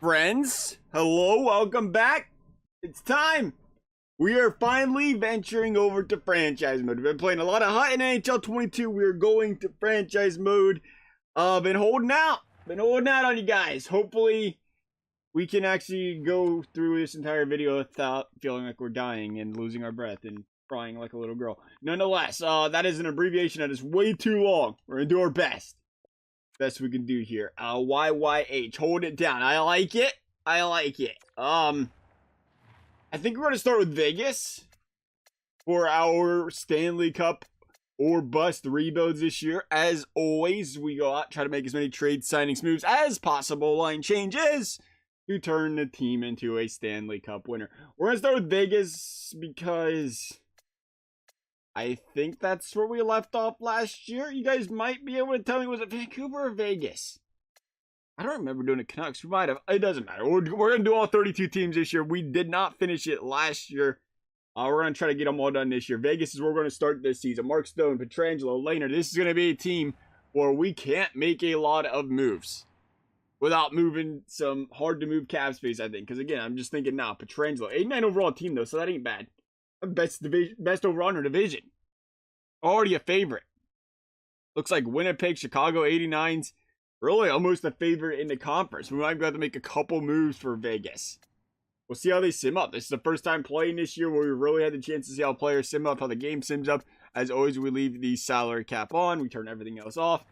Friends, hello, welcome back. It's time. We are finally venturing over to franchise mode. We've been playing a lot of HUT in NHL 22. We're going to franchise mode. Been holding out on you guys. Hopefully, we can actually go through this entire video without feeling like we're dying and losing our breath and crying like a little girl. Nonetheless, that is an abbreviation that is way too long. We're gonna do our best. Best we can do here. YYH. Hold it down. I like it. I think we're going to start with Vegas for our Stanley Cup or bust rebuilds this year. As always, we go out, try to make as many trade signings moves as possible, line changes, to turn the team into a Stanley Cup winner. We're going to start with Vegas because I think that's where we left off last year. You guys might be able to tell me, was it Vancouver or Vegas? I don't remember doing the Canucks. We might have. It doesn't matter. We're going to do all 32 teams this year. We did not finish it last year. We're going to try to get them all done this year. Vegas is where we're going to start this season. Mark Stone, Pietrangelo, Lehner. This is going to be a team where we can't make a lot of moves without moving some hard-to-move cap space, I think. Because, again, I'm just thinking now, Pietrangelo. 89 overall team, though, so that ain't bad. Best overall in our division. Already a favorite. Looks like Winnipeg, Chicago, 89s. Really almost a favorite in the conference. We might have to make a couple moves for Vegas. We'll see how they sim up. This is the first time playing this year where we really had the chance to see how players sim up, how the game sims up. As always, we leave the salary cap on. We turn everything else off.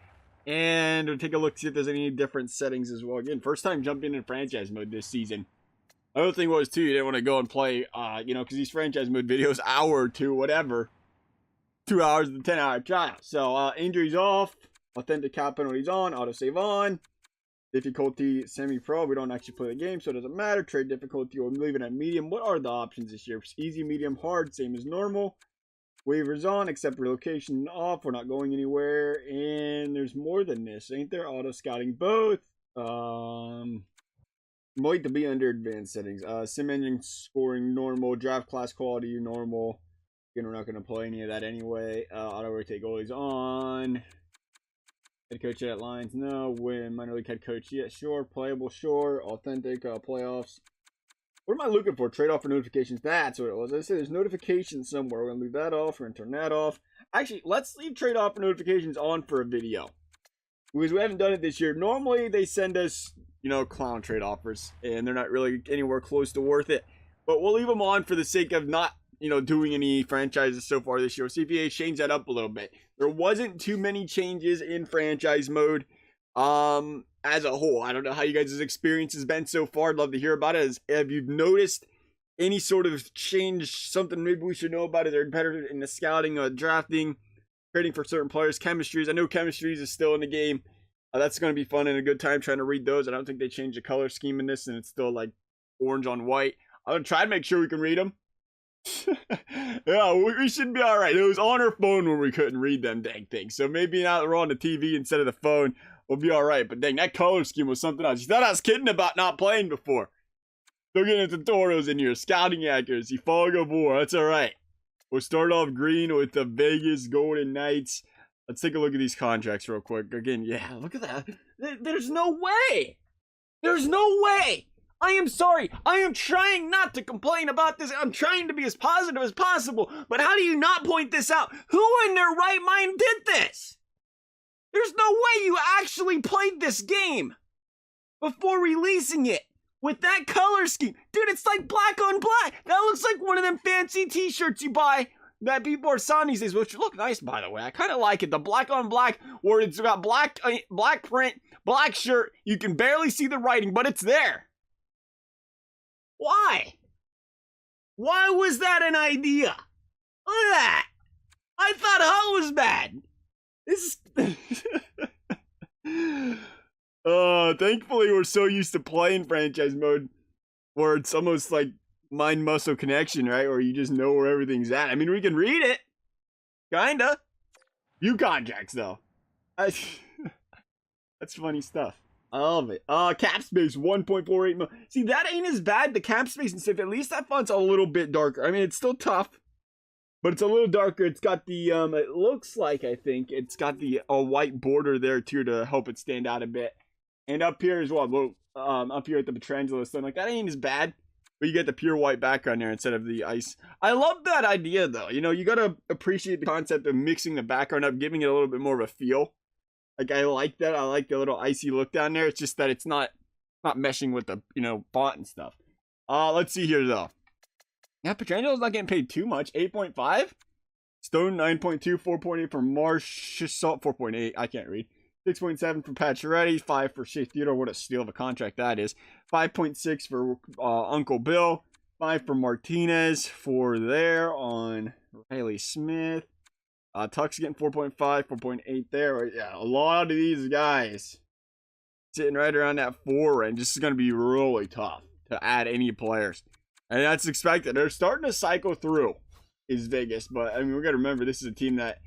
And we'll take a look to see if there's any different settings as well. Again, first time jumping in franchise mode this season. Another thing was, too, you didn't want to go and play, because these franchise mode videos, hour or two, whatever, 2 hours to 10-hour trial. So, injuries off, authentic cap penalties on, autosave on, difficulty semi-pro. We don't actually play the game, so it doesn't matter. Trade difficulty, we'll leave it at medium. What are the options this year? Easy, medium, hard, same as normal. Waivers on, except relocation off. We're not going anywhere. And there's more than this, ain't there? Auto scouting both. Might to be under advanced settings. Sim engine scoring normal, draft class quality normal. Again, we're not going to play any of that anyway. Auto rotate goalies on. Head coach at lines, no. Win minor league head coach, yeah, sure. Playable, sure. Authentic playoffs. What am I looking for? Trade off for notifications. That's what it was. I said there's notifications somewhere. We're going to leave that off. We're going to turn that off. Actually, let's leave trade off for notifications on for a video, because we haven't done it this year. Normally, they send us, clown trade offers, and they're not really anywhere close to worth it. But we'll leave them on for the sake of not, doing any franchises so far this year. CPA changed that up a little bit. There wasn't too many changes in franchise mode as a whole. I don't know how you guys' experience has been so far. I'd love to hear about it. Have you noticed any sort of change, something maybe we should know about? Is there better in the scouting, drafting, trading for certain players, chemistries? I know chemistries is still in the game. That's going to be fun and a good time trying to read those. I don't think they changed the color scheme in this, and it's still like orange on white. I'm going to try to make sure we can read them. Yeah, we should be alright. It was on our phone when we couldn't read them dang things. So maybe now that we're on the TV instead of the phone, we'll be alright. But dang, that color scheme was something else. You thought I was kidding about not playing before. Still getting tutorials in here. Scouting accuracy, fog of war. That's alright. We'll start off green with the Vegas Golden Knights. Let's take a look at these contracts real quick. Again, yeah, look at that. There's no way. There's no way. I am sorry. I am trying not to complain about this. I'm trying to be as positive as possible. But how do you not point this out? Who in their right mind did this? There's no way you actually played this game before releasing it with that color scheme. Dude, it's like black on black. That looks like one of them fancy t-shirts you buy that people are selling these days, which look nice, by the way. I kind of like it. The black on black, where it's got black print, black shirt. You can barely see the writing, but it's there. Why? Why was that an idea? Look at that. I thought HUT was bad. This thankfully we're so used to playing franchise mode where it's almost like mind-muscle connection, right? Where you just know where everything's at. I mean, we can read it. Kinda. Few contracts, though. That's funny stuff. I love it. Cap space, 1.48 mil. See, that ain't as bad, the cap space and stuff. At least that font's a little bit darker. I mean, it's still tough, but it's a little darker. It's got the, it looks like, I think, it's got the white border there, too, to help it stand out a bit. And up here as well. up here at the Petrangelo Stone. Like, that ain't as bad. But you get the pure white background there instead of the ice. I love that idea, though. You know, you got to appreciate the concept of mixing the background up, giving it a little bit more of a feel. Like, I like that. I like the little icy look down there. It's just that it's not meshing with the, you know, font and stuff. Let's see here, though. Yeah, Petrangelo's not getting paid too much. 8.5. Stone, 9.2. 4.8 for Marsh. Salt, 4.8. I can't read. 6.7 for Pacioretty. 5 for Shea Theodore. What a steal of a contract that is. 5.6 for Uncle Bill. 5 for Martinez. 4 there on Riley Smith. Tuck's getting 4.5. 4.8 there. Yeah, a lot of these guys sitting right around that 4 range. This is going to be really tough to add any players. And that's expected. They're starting to cycle through is Vegas. But, I mean, we got to remember, this is a team that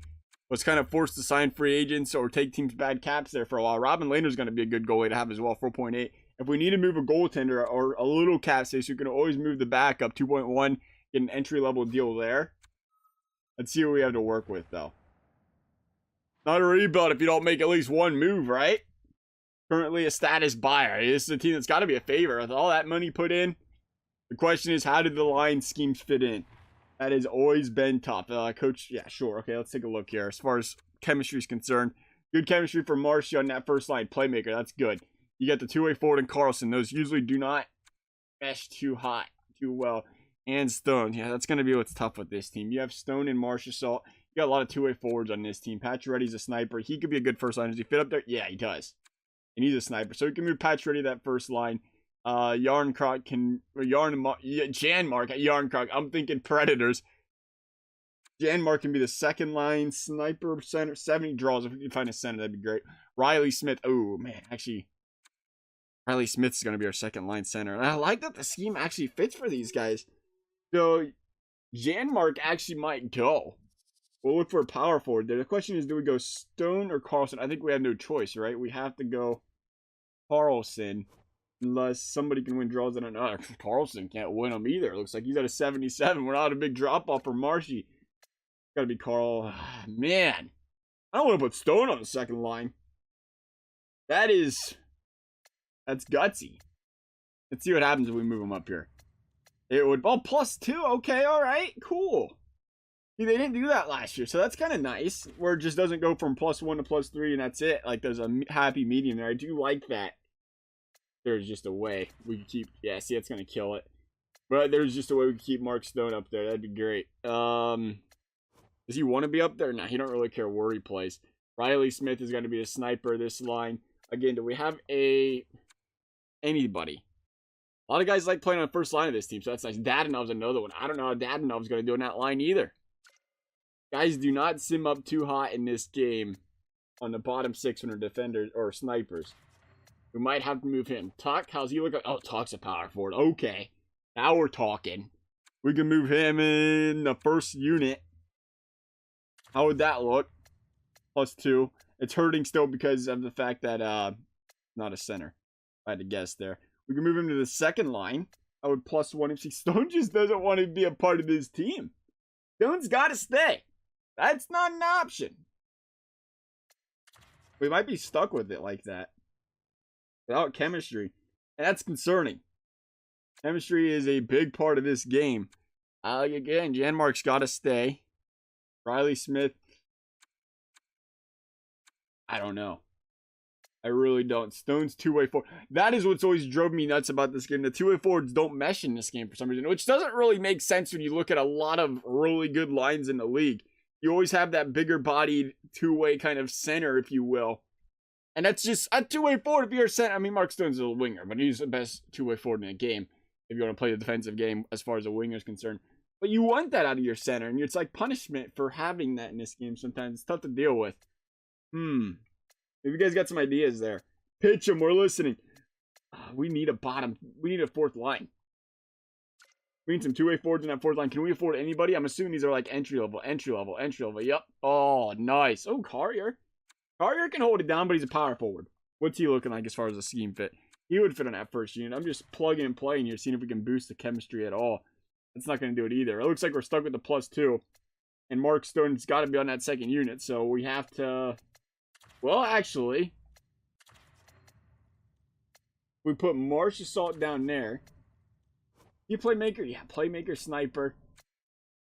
was kind of forced to sign free agents or take teams' bad caps there for a while. Robin Lehner's going to be a good goalie to have as well, 4.8. If we need to move a goaltender or a little cap space, we can always move the backup, 2.1, get an entry-level deal there. Let's see what we have to work with, though. Not a rebuild if you don't make at least one move, right? Currently a status buyer. This is a team that's got to be a favor. With all that money put in, the question is, how did the line schemes fit in? That has always been tough. Coach, yeah, sure. Okay, let's take a look here. As far as chemistry is concerned, good chemistry for Marshy on that first line playmaker. That's good. You got the two-way forward and Carlson. Those usually do not mesh too well. And Stone. Yeah, that's going to be what's tough with this team. You have Stone and Marchessault. You got a lot of two-way forwards on this team. Pacioretty's a sniper. He could be a good first line. Does he fit up there? Yeah, he does. And he's a sniper. So we can move Pacioretty that first line. Yarncroc can... Janmark at Yarncroc. I'm thinking Predators. Janmark can be the second line sniper center. 70 draws. If we can find a center, that'd be great. Riley Smith. Oh, man. Actually, Riley Smith's going to be our second line center. And I like that the scheme actually fits for these guys. So, Janmark actually might go. We'll look for a power forward there. The question is, do we go Stone or Carlson? I think we have no choice, right? We have to go Carlson. Unless somebody can win draws. I don't know. Carlson can't win them either. It looks like he's at a 77. We're not a big drop-off for Marshy. Gotta be Carl. Man. I don't want to put Stone on the second line. That's gutsy. Let's see what happens if we move him up here. It would... Oh, +2. Okay, alright. Cool. See, they didn't do that last year, so that's kind of nice. Where it just doesn't go from +1 to +3 and that's it. Like, there's a happy medium there. I do like that. There's just a way we can keep... Yeah, see, it's going to kill it. But there's just a way we can keep Mark Stone up there. That'd be great. Does he want to be up there? No, he don't really care where he plays. Riley Smith is going to be a sniper this line. Again, do we have anybody? A lot of guys like playing on the first line of this team, so that's nice. Dadonov's another one. I don't know how Dadonov's going to do in that line either. Guys, do not sim up too hot in this game on the bottom 6 when they're defenders or snipers. We might have to move him. Tuck, how's he look? Oh, Tuck's a power forward. Okay. Now we're talking. We can move him in the first unit. How would that look? +2. It's hurting still because of the fact that, not a center. I had to guess there. We can move him to the second line. I would +1 if Stone just doesn't want to be a part of this team. Stone's got to stay. That's not an option. We might be stuck with it like that. Without chemistry. And that's concerning. Chemistry is a big part of this game. Again, Janmark's got to stay. Riley Smith. I don't know. I really don't. Stone's two-way forward. That is what's always drove me nuts about this game. The two-way forwards don't mesh in this game for some reason, which doesn't really make sense when you look at a lot of really good lines in the league. You always have that bigger-bodied two-way kind of center, if you will. And that's just a two-way forward if you're a center. I mean, Mark Stone's a winger, but he's the best two-way forward in the game if you want to play the defensive game as far as a winger is concerned. But you want that out of your center, and it's like punishment for having that in this game sometimes. It's tough to deal with. If you guys got some ideas there, pitch them. We're listening. We need a bottom. We need a fourth line. We need some two-way forwards in that fourth line. Can we afford anybody? I'm assuming these are like entry level. Yep. Oh, nice. Oh, Carrier. Carrier can hold it down, but he's a power forward. What's he looking like as far as a scheme fit? He would fit on that first unit. I'm just plugging and playing here, seeing if we can boost the chemistry at all. That's not going to do it either. It looks like we're stuck with the +2. And Mark Stone's got to be on that second unit, so we have to... Well, actually... We put Marsh Assault down there. You playmaker? Yeah, playmaker, sniper.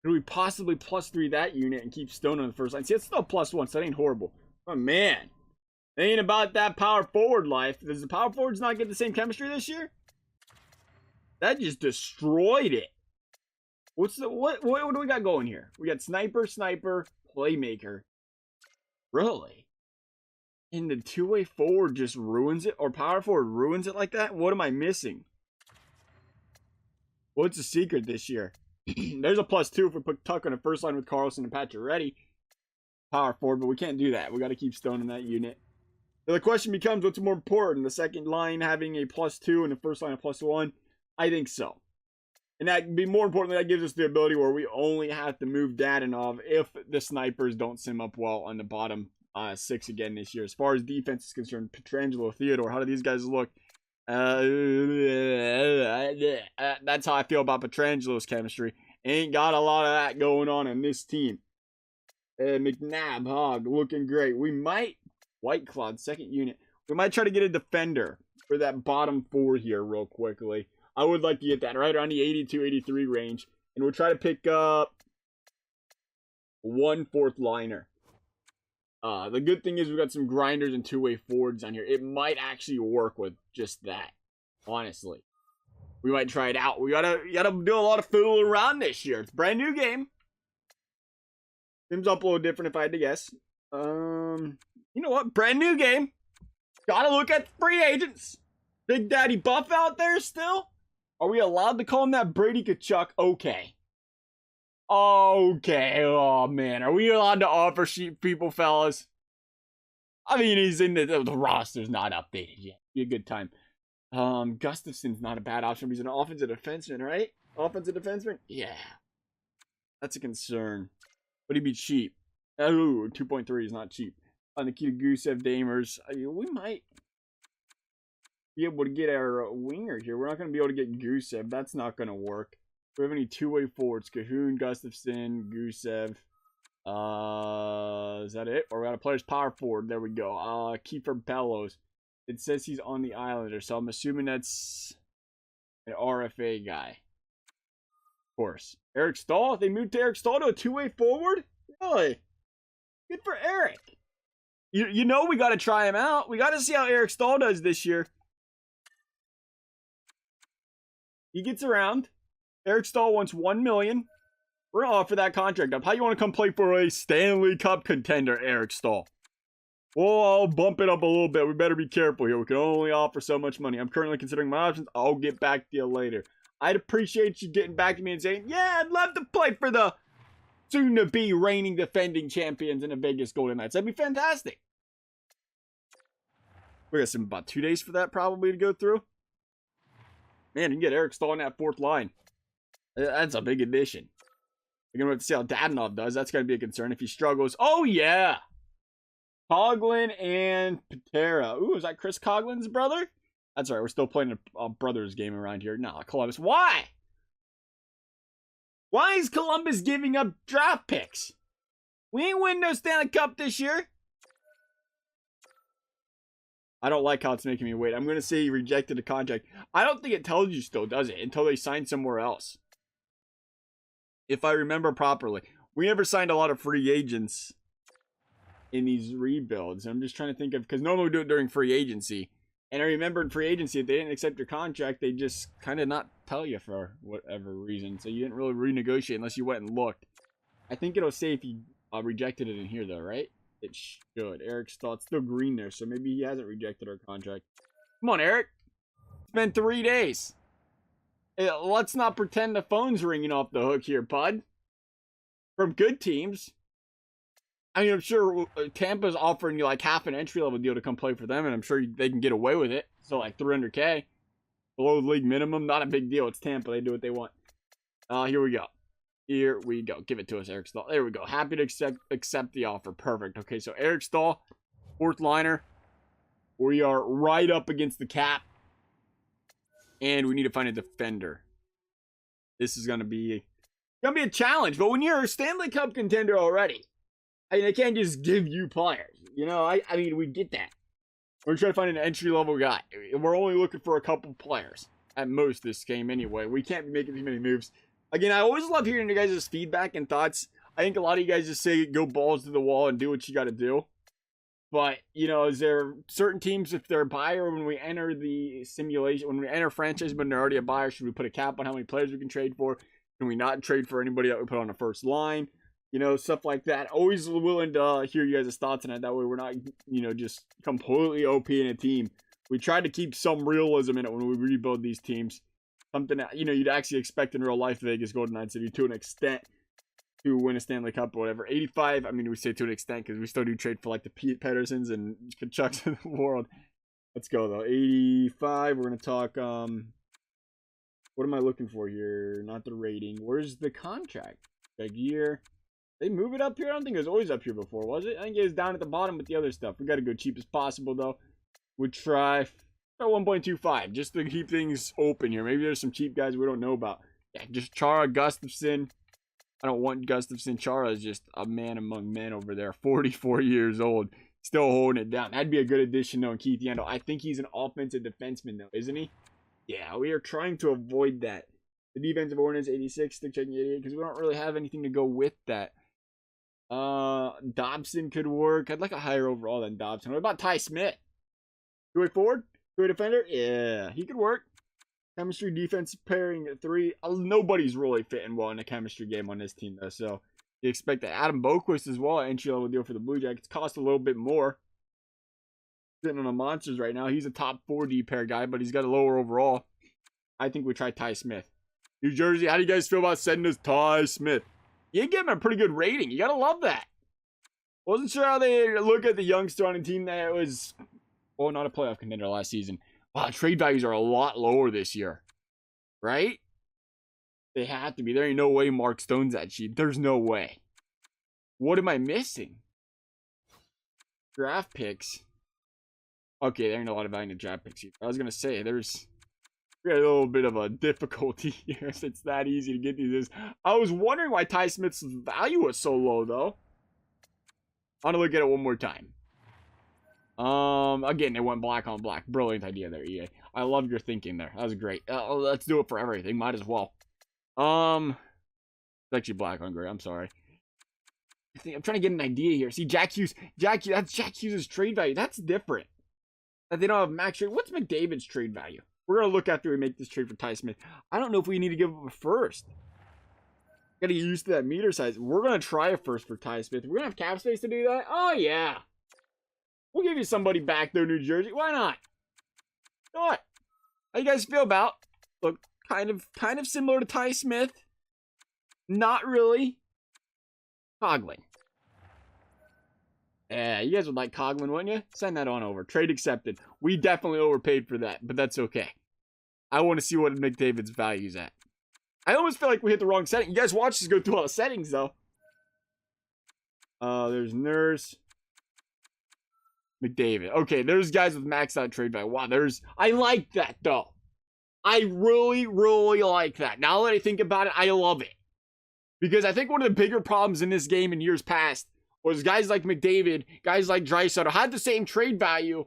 Could we possibly +3 that unit and keep Stone on the first line? See, it's still +1, so that ain't horrible. Oh, man. It ain't about that power forward life. Does the power forwards not get the same chemistry this year? That just destroyed it. What do we got going here? We got sniper, playmaker. Really? And the two-way forward just ruins it? Or power forward ruins it like that? What am I missing? What's the secret this year? There's a +2 if we put Tuck on the first line with Carlson and Pacioretty. Power forward, but we can't do that. We got to keep Stone in that unit. So the question becomes, what's more important? The second line having a +2 and the first line a +1? I think so. And that be more importantly, that gives us the ability where we only have to move Dadonov if the snipers don't sim up well on the bottom 6 again this year. As far as defense is concerned, Pietrangelo, Theodore, how do these guys look? That's how I feel about Pietrangelo's chemistry. Ain't got a lot of that going on in this team. McNabb, Hogg, looking great. We might, White Cloud, second unit. We might try to get a defender for that bottom 4 here real quickly. I would like to get that right around the 82, 83 range. And we'll try to pick up 1 fourth liner. The good thing is we've got some grinders and two-way forwards on here. It might actually work with just that, honestly. We might try it out. We gotta do a lot of fooling around this year. It's a brand new game. Seems up a little different if I had to guess. You know what? Brand new game. Gotta look at free agents. Big Daddy Buff out there still? Are we allowed to call him that? Brady Kachuk? Okay. Okay. Oh, man. Are we allowed to offer sheep people, fellas? I mean, he's in the roster's not updated yet. Be a good time. Gustafson's not a bad option. He's an offensive defenseman, right? Offensive defenseman? Yeah. That's a concern. But he'd be cheap. Oh, 2.3 is not cheap. On Nikita Gusev, Damers. We might be able to get our winger here. We're not going to be able to get Gusev. That's not going to work. Do we have any two-way forwards? Cahoon, Gustafson, Gusev. Is that it? Or we got a player's power forward. There we go. Kiefer Bellows. It says he's on the Islander, so I'm assuming that's an RFA guy. Of course. Eric Stahl? They moved to Eric Stahl to a two-way forward? Really? Good for Eric. You know we got to try him out. We got to see how Eric Stahl does this year. He gets around. Eric Stahl wants $1 million. We're going to offer that contract up. How you want to come play for a Stanley Cup contender, Eric Stahl? Well, I'll bump it up a little bit. We better be careful here. We can only offer so much money. I'm currently considering my options. I'll get back to you later. I'd appreciate you getting back to me and saying, yeah, I'd love to play for the soon-to-be reigning defending champions in the Vegas Golden Knights. That'd be fantastic. We got about 2 days for that probably to go through. Man, you can get Eric Stahl in that fourth line. That's a big addition. We're going to have to see how Dadonov does. That's going to be a concern if he struggles. Oh, yeah. Coughlin and Patera. Ooh, is that Chris Coughlin's brother? That's right. We're still playing a brothers game around here. No, Columbus. Why? Why is Columbus giving up draft picks? We ain't winning no Stanley Cup this year. I don't like how it's making me wait. I'm going to say he rejected the contract. I don't think it tells you still, does it? Until they sign somewhere else. If I remember properly. We never signed a lot of free agents in these rebuilds. I'm just trying to think of, because normally we do it during free agency. And I remember in free agency, if they didn't accept your contract, they just kind of not tell you for whatever reason. So you didn't really renegotiate unless you went and looked. I think it'll say if you rejected it in here though, right? It should. Eric Stahl, it's still green there, so maybe he hasn't rejected our contract. Come on, Eric. It's been 3 days. Let's not pretend the phone's ringing off the hook here, bud. From good teams. I mean, I'm sure Tampa's offering you like half an entry-level deal to come play for them, and I'm sure they can get away with it. So, like, $300K. Below the league minimum, not a big deal. It's Tampa. They do what they want. Here we go. Here we go. Give it to us, Eric Stahl. There we go. Happy to accept the offer. Perfect. Okay, so Eric Stahl, fourth liner. We are right up against the cap. And we need to find a defender. This is going to be a challenge. But when you're a Stanley Cup contender already, I mean, they can't just give you players. You know, I mean, we get that. We're trying to find an entry-level guy. We're only looking for a couple players at most this game anyway. We can't be making too many moves. Again, I always love hearing you guys' feedback and thoughts. I think a lot of you guys just say go balls to the wall and do what you got to do. But, you know, is there certain teams, if they're a buyer, when we enter the simulation, when we enter franchise, but they're already a buyer, should we put a cap on how many players we can trade for? Can we not trade for anybody that we put on the first line? You know, stuff like that. Always willing to hear you guys' thoughts on it. That way we're not, you know, just completely OP in a team. We try to keep some realism in it when we rebuild these teams. Something that, you know, you'd actually expect in real life Vegas Golden Knights to do to an extent to win a Stanley Cup or whatever. 85, I mean, we say to an extent because we still do trade for like the Pete Pedersons and Kachucks of the world. Let's go though. 85, we're going to talk, what am I looking for here? Not the rating. Where's the contract? Like year. They move it up here? I don't think it was always up here before, was it? I think it was down at the bottom with the other stuff. We got to go cheap as possible though. We'd try 1.25 just to keep things open here. Maybe there's some cheap guys we don't know about. Yeah, just Chara, Gustafsson. I don't want Gustafsson. Chara is just a man among men over there. 44 years old. Still holding it down. That'd be a good addition, though, in Keith Yandel. I think he's an offensive defenseman, though, isn't he? Yeah, we are trying to avoid that. The defensive ordinance, 86. Stick checking 88, because we don't really have anything to go with that. Dobson could work. I'd like a higher overall than Dobson. What about Ty Smith? Two-way forward? Two-way defender? Yeah, he could work. Chemistry, defense pairing at 3. Nobody's really fitting well in a chemistry game on this team, though. So you expect that Adam Boquist as well, entry-level deal for the Blue Jackets. Cost a little bit more. Sitting on the Monsters right now. He's a top 4D pair guy, but he's got a lower overall. I think we try Ty Smith. New Jersey, how do you guys feel about sending us Ty Smith? You give him a pretty good rating. You got to love that. Wasn't sure how they look at the youngster on a team that was, well, not a playoff contender last season. Wow, trade values are a lot lower this year. Right? They have to be. There ain't no way Mark Stone's that cheap. There's no way. What am I missing? Draft picks. Okay, there ain't a lot of value in draft picks either. I was going to say, we got a little bit of a difficulty here. It's that easy to get these. I was wondering why Ty Smith's value was so low, though. I want to look at it one more time. Again, it went black on black. Brilliant idea there, EA. I love your thinking there. That was great. Let's do it for everything. Might as well. It's actually black on gray. I'm sorry. I'm trying to get an idea here. See, Jack Hughes. That's Jack Hughes' trade value. That's different. That they don't have max trade. What's McDavid's trade value? We're going to look after we make this trade for Ty Smith. I don't know if we need to give him a first. Got to get used to that meter size. We're going to try a first for Ty Smith. We're going to have cap space to do that? Oh, yeah. We'll give you somebody back there, New Jersey. Why not? What? How you guys feel about? Look, kind of similar to Ty Smith. Not really. Coghlan. Yeah, you guys would like Coghlan, wouldn't you? Send that on over. Trade accepted. We definitely overpaid for that, but that's okay. I want to see what McDavid's value's at. I almost feel like we hit the wrong setting. You guys watch us go through all the settings, though. There's Nurse. McDavid. Okay, there's guys with maxed out trade value. Wow, I like that, though. I really, really like that. Now that I think about it, I love it. Because I think one of the bigger problems in this game in years past was guys like McDavid, guys like Draisaitl had the same trade value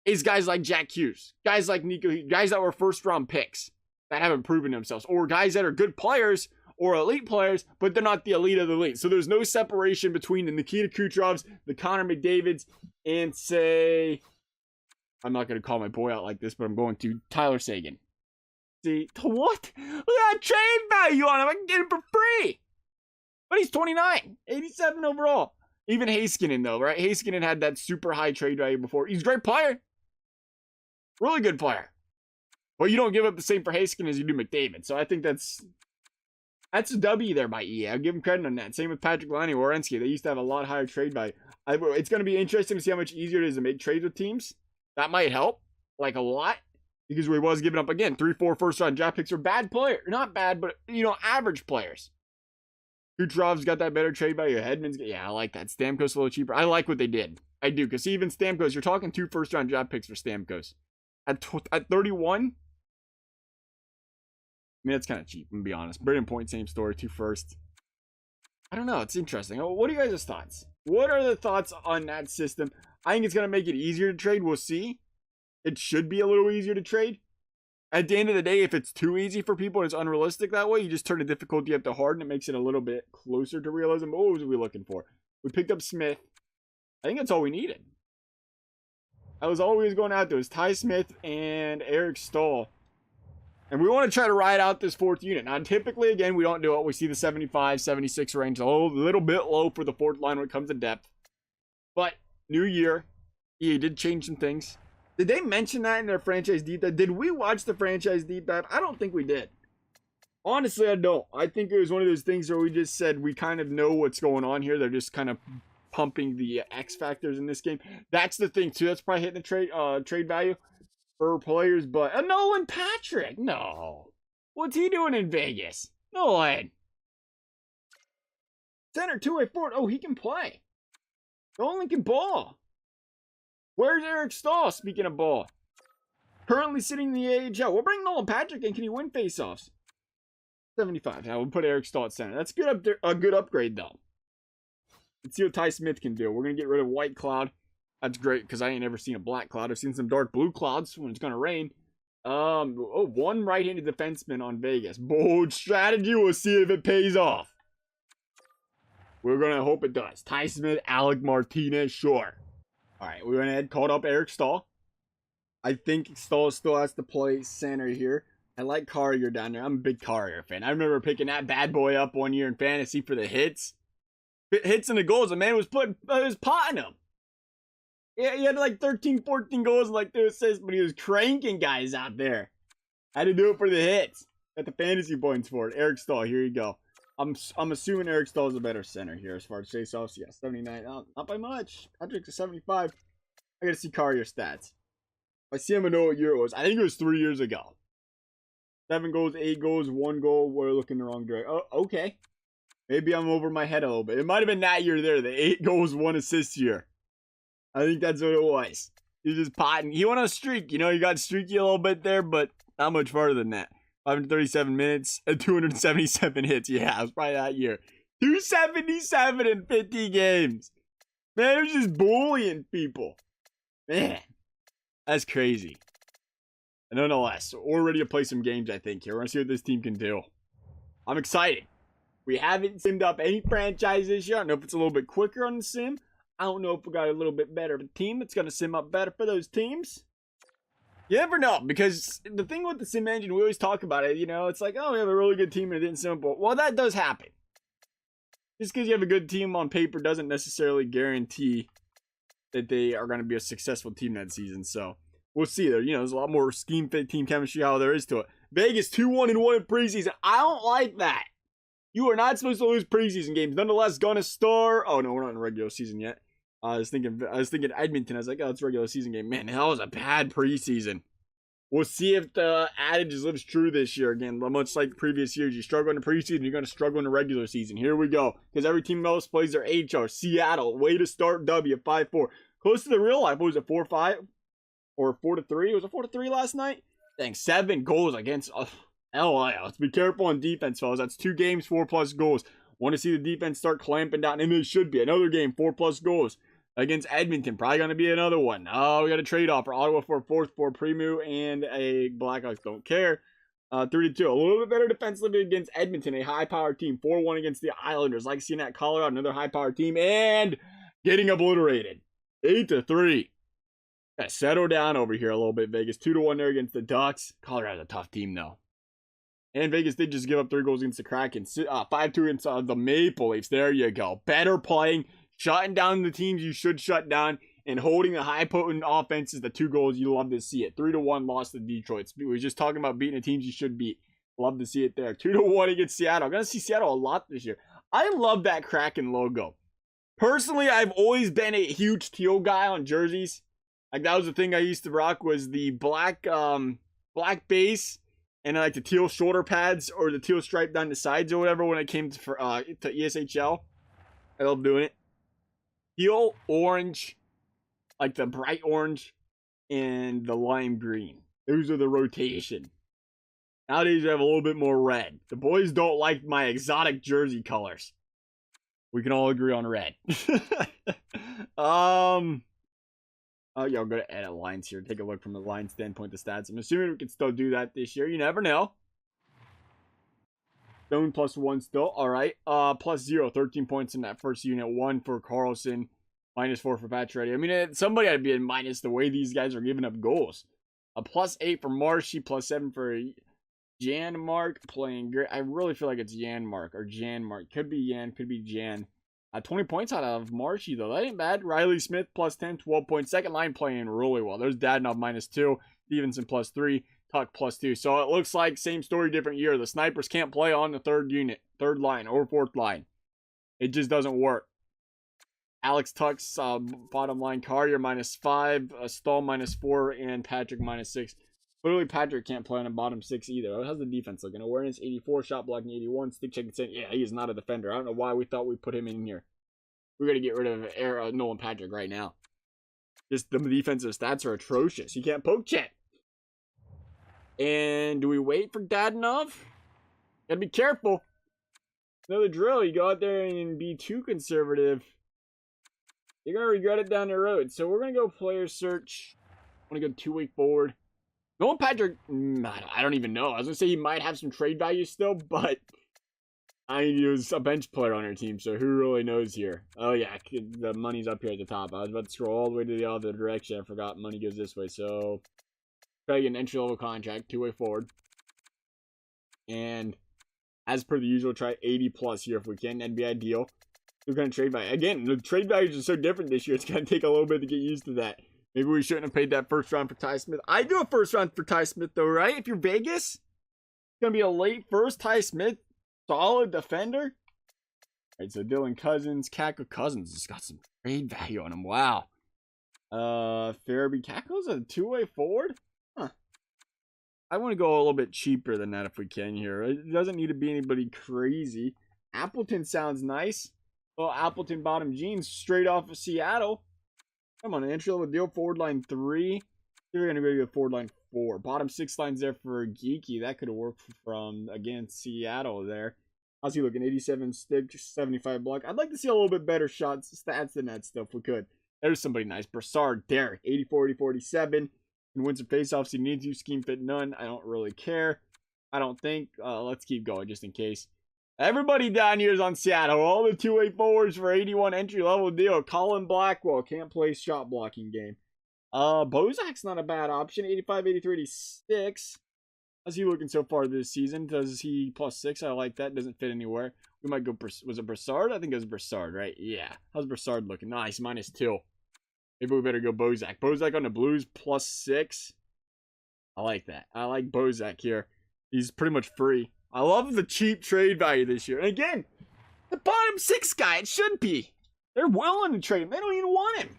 as guys like Jack Hughes, guys like Nico, guys that were first-round picks that haven't proven themselves, or guys that are good players or elite players, but they're not the elite of the elite. So there's no separation between the Nikita Kucherovs, the Connor McDavids, and say, I'm not going to call my boy out like this, but I'm going to Tyler Seguin. See, what? Look at that trade value on him. I can get him for free. But he's 29, 87 overall. Even Heiskanen, though, right? Heiskanen had that super high trade value before. He's a great player. Really good player. Well, you don't give up the same for Heiskanen as you do McDavid. So I think that's a W there by EA. I'll give him credit on that. Same with Patrick Laine or Werenski. They used to have a lot higher trade value. It's going to be interesting to see how much easier it is to make trades with teams. That might help, like a lot. Because we was giving up, again, 3-4 first-round draft picks for bad players. Not bad, but, average players. Kucherov's got that better trade value. Hedman's, yeah, I like that. Stamkos a little cheaper. I like what they did. I do, because even Stamkos, you're talking 2 first-round draft picks for Stamkos. At 31, I mean, that's kind of cheap, I'm going to be honest. Braden Point, same story, 2 first. I don't know, it's interesting. What are you guys' thoughts? What are the thoughts on that system? I think it's going to make it easier to trade. We'll see. It should be a little easier to trade. At the end of the day, if it's too easy for people and it's unrealistic that way, you just turn the difficulty up to hard and it makes it a little bit closer to realism. What was we looking for? We picked up Smith. I think that's all we needed. I was always going out there. It was Ty Smith and Eric Stahl. And we want to try to ride out this fourth unit. Now, typically, again, we don't do it. We see the 75, 76 range. A little bit low for the fourth line when it comes to depth. But, new year. He did change some things. Did they mention that in their franchise deep dive? Did we watch the franchise deep dive? I don't think we did. Honestly, I don't. I think it was one of those things where we just said we kind of know what's going on here. They're just kind of pumping the X factors in this game. That's the thing too. That's probably hitting the trade value for players. But a Nolan Patrick, no. What's he doing in Vegas? Nolan. Center, two-way forward. Oh, he can play. Nolan can ball. Where's Eric Stahl? Speaking of ball, currently sitting in the AHL. We'll bring Nolan Patrick in. Can he win faceoffs? 75. Now we'll put Eric Stahl at center. That's good. A good upgrade though. Let's see what Ty Smith can do. We're going to get rid of White Cloud. That's great because I ain't ever seen a black cloud. I've seen some dark blue clouds when it's going to rain. One right-handed defenseman on Vegas. Bold strategy. We'll see if it pays off. We're going to hope it does. Ty Smith, Alec Martinez, sure. All right, we went ahead, called up Eric Stahl. I think Stahl still has to play center here. I like Carrier down there. I'm a big Carrier fan. I remember picking that bad boy up one year in fantasy for the hits. Hits and the goals, the man was potting them. Yeah, he had like 13, 14 goals, like the assists, but he was cranking guys out there. Had to do it for the hits. Got the fantasy points for it. Eric Stahl, here you go. I'm assuming Eric Stahl is a better center here as far as faceoffs. Yeah, 79. Not by much. Patrick's a 75. I gotta see Carrier stats. If I see him, I know what year it was. I think it was 3 years ago. 7 goals, 8 goals, 1 goal. We're looking the wrong direction. Oh, okay. Maybe I'm over my head a little bit. It might have been that year there, the 8 goals, 1 assist year. I think that's what it was. He was just potting. He went on a streak. You know, he got streaky a little bit there, but not much farther than that. 537 minutes and 277 hits. Yeah, it was probably that year. 277 in 50 games. Man, it was just bullying people. Man, that's crazy. And nonetheless, we're ready to play some games, I think, here. We're going to see what this team can do. I'm excited. We haven't simmed up any franchises yet. I don't know if it's a little bit quicker on the sim. I don't know if we got a little bit better of a team that's going to sim up better for those teams. You never know, because the thing with the sim engine, we always talk about it, you know, it's like, oh, we have a really good team and it didn't sim up. Well, that does happen. Just because you have a good team on paper doesn't necessarily guarantee that they are going to be a successful team that season. So we'll see there. You know, there's a lot more scheme fit team chemistry how there is to it. Vegas 2-1-1 in preseason. I don't like that. You are not supposed to lose preseason games. Nonetheless, gonna start. Oh no, we're not in regular season yet. I was thinking Edmonton. I was like, oh, it's a regular season game. Man, that was a bad preseason. We'll see if the adage lives true this year. Again, much like previous years, you struggle in the preseason, you're going to struggle in the regular season. Here we go. Because every team else plays their HR. Seattle, way to start W, 5-4. Close to the real life. What was it, 4-5? Or 4-3? Was it 4-3 last night? Dang, 7 goals against LA. Let's be careful on defense, fellas. That's 2 games, 4+ goals. Want to see the defense start clamping down. And it should be. Another game, 4+ goals. Against Edmonton, probably going to be another one. Oh, we got a trade-off for Ottawa for a 4th for Premu and a Blackhawks. Don't care. 3-2. A little bit better defensively against Edmonton, a high-powered team. 4-1 against the Islanders. Like seeing that Colorado, another high-powered team. And getting obliterated. 8-3. Gotta settle down over here a little bit, Vegas. 2-1 there against the Ducks. Colorado's a tough team, though. And Vegas did just give up 3 goals against the Kraken. 5-2 against the Maple Leafs. There you go. Better playing. Shutting down the teams you should shut down, and holding the high potent offenses, the 2 goals, you love to see it. 3-1 loss to Detroit. We were just talking about beating the teams you should beat. Love to see it there. 2-1 against Seattle. I'm going to see Seattle a lot this year. I love that Kraken logo. Personally, I've always been a huge teal guy on jerseys. Like, that was the thing I used to rock, was the black base, and like the teal shoulder pads, or the teal stripe down the sides or whatever when it came to ESHL. I love doing it. Teal, orange, like the bright orange, and the lime green. Those are the rotation. Nowadays, we have a little bit more red. The boys don't like my exotic jersey colors. We can all agree on red. Yeah, I'll go to edit lines here. Take a look from the line standpoint, the stats. I'm assuming we can still do that this year. You never know. Stone +1 still. All right. +0. 13 points in that first unit. 1 for Carlson. -4 for Patrick. I mean, somebody had to be in minus the way these guys are giving up goals. A +8 for Marshy. +7 for Janmark. Playing great. I really feel like it's Janmark or Janmark. Could be Jan. Could be Jan. 20 points out of Marshy, though. That ain't bad. Riley Smith +10, 12 points. Second line playing really well. There's Dadonov -2. Stevenson +3. Tuck +2. So it looks like same story, different year. The snipers can't play on the third unit, third line, or fourth line. It just doesn't work. Alex Tuck's bottom line. Carrier -5. Stahl -4. And Patrick -6. Clearly, Patrick can't play on a bottom 6 either. How's the defense looking? Awareness 84, shot blocking 81, stick checking 10. Yeah, he is not a defender. I don't know why we thought we put him in here. We got to get rid of Nolan Patrick right now. Just the defensive stats are atrocious. He can't poke check. And do we wait for Dadonov? Gotta be careful. Know the drill. You go out there and be too conservative, you're gonna regret it down the road. So we're gonna go player search. I'm gonna go 2-way forward. Nolan Patrick, I don't even know. I was gonna say he might have some trade value still, but he was a bench player on our team, so who really knows here? Oh yeah, the money's up here at the top. I was about to scroll all the way to the other direction. I forgot money goes this way. So try to get an entry-level contract, 2-way forward. And as per the usual, try 80+ here if we can. That'd be ideal. We're going to trade value. Again, the trade values are so different this year. It's going to take a little bit to get used to that. Maybe we shouldn't have paid that first round for Ty Smith. I do a first round for Ty Smith, though, right? If you're Vegas, it's going to be a late first. Ty Smith, solid defender. All right, so Dylan Cousins. Kakko Cousins has got some trade value on him. Wow. Farabee Kakko's a 2-way forward? Huh. I want to go a little bit cheaper than that if we can here. It doesn't need to be anybody crazy. Appleton sounds nice. Well, Appleton bottom jeans straight off of Seattle. Come on, an entry-level deal. Forward line 3. We're going to go to forward line 4. Bottom 6 lines there for Geeky. That could have worked from, again, Seattle there. How's he looking? 87 stick, 75 block. I'd like to see a little bit better shots, stats than that stuff. We could. There's somebody nice. Brassard, Derek, 84, 47. And win some faceoffs. He needs to. Scheme fit none. I don't really care. I don't think. Let's keep going just in case. Everybody down here is on Seattle. All the 2-way forwards for 81 entry-level deal. Colin Blackwell can't play shot blocking game. Bozak's not a bad option. 85, 83, 86. How's he looking so far this season? Does he +6? I like that. Doesn't fit anywhere. We might go. Was it Brassard? I think it was Brassard, right? Yeah. How's Brassard looking? Nice. -2. Maybe we better go Bozak. Bozak on the Blues +6. I like that. I like Bozak here. He's pretty much free. I love the cheap trade value this year. And again, the bottom 6 guy, it should be. They're willing to trade him. They don't even want him.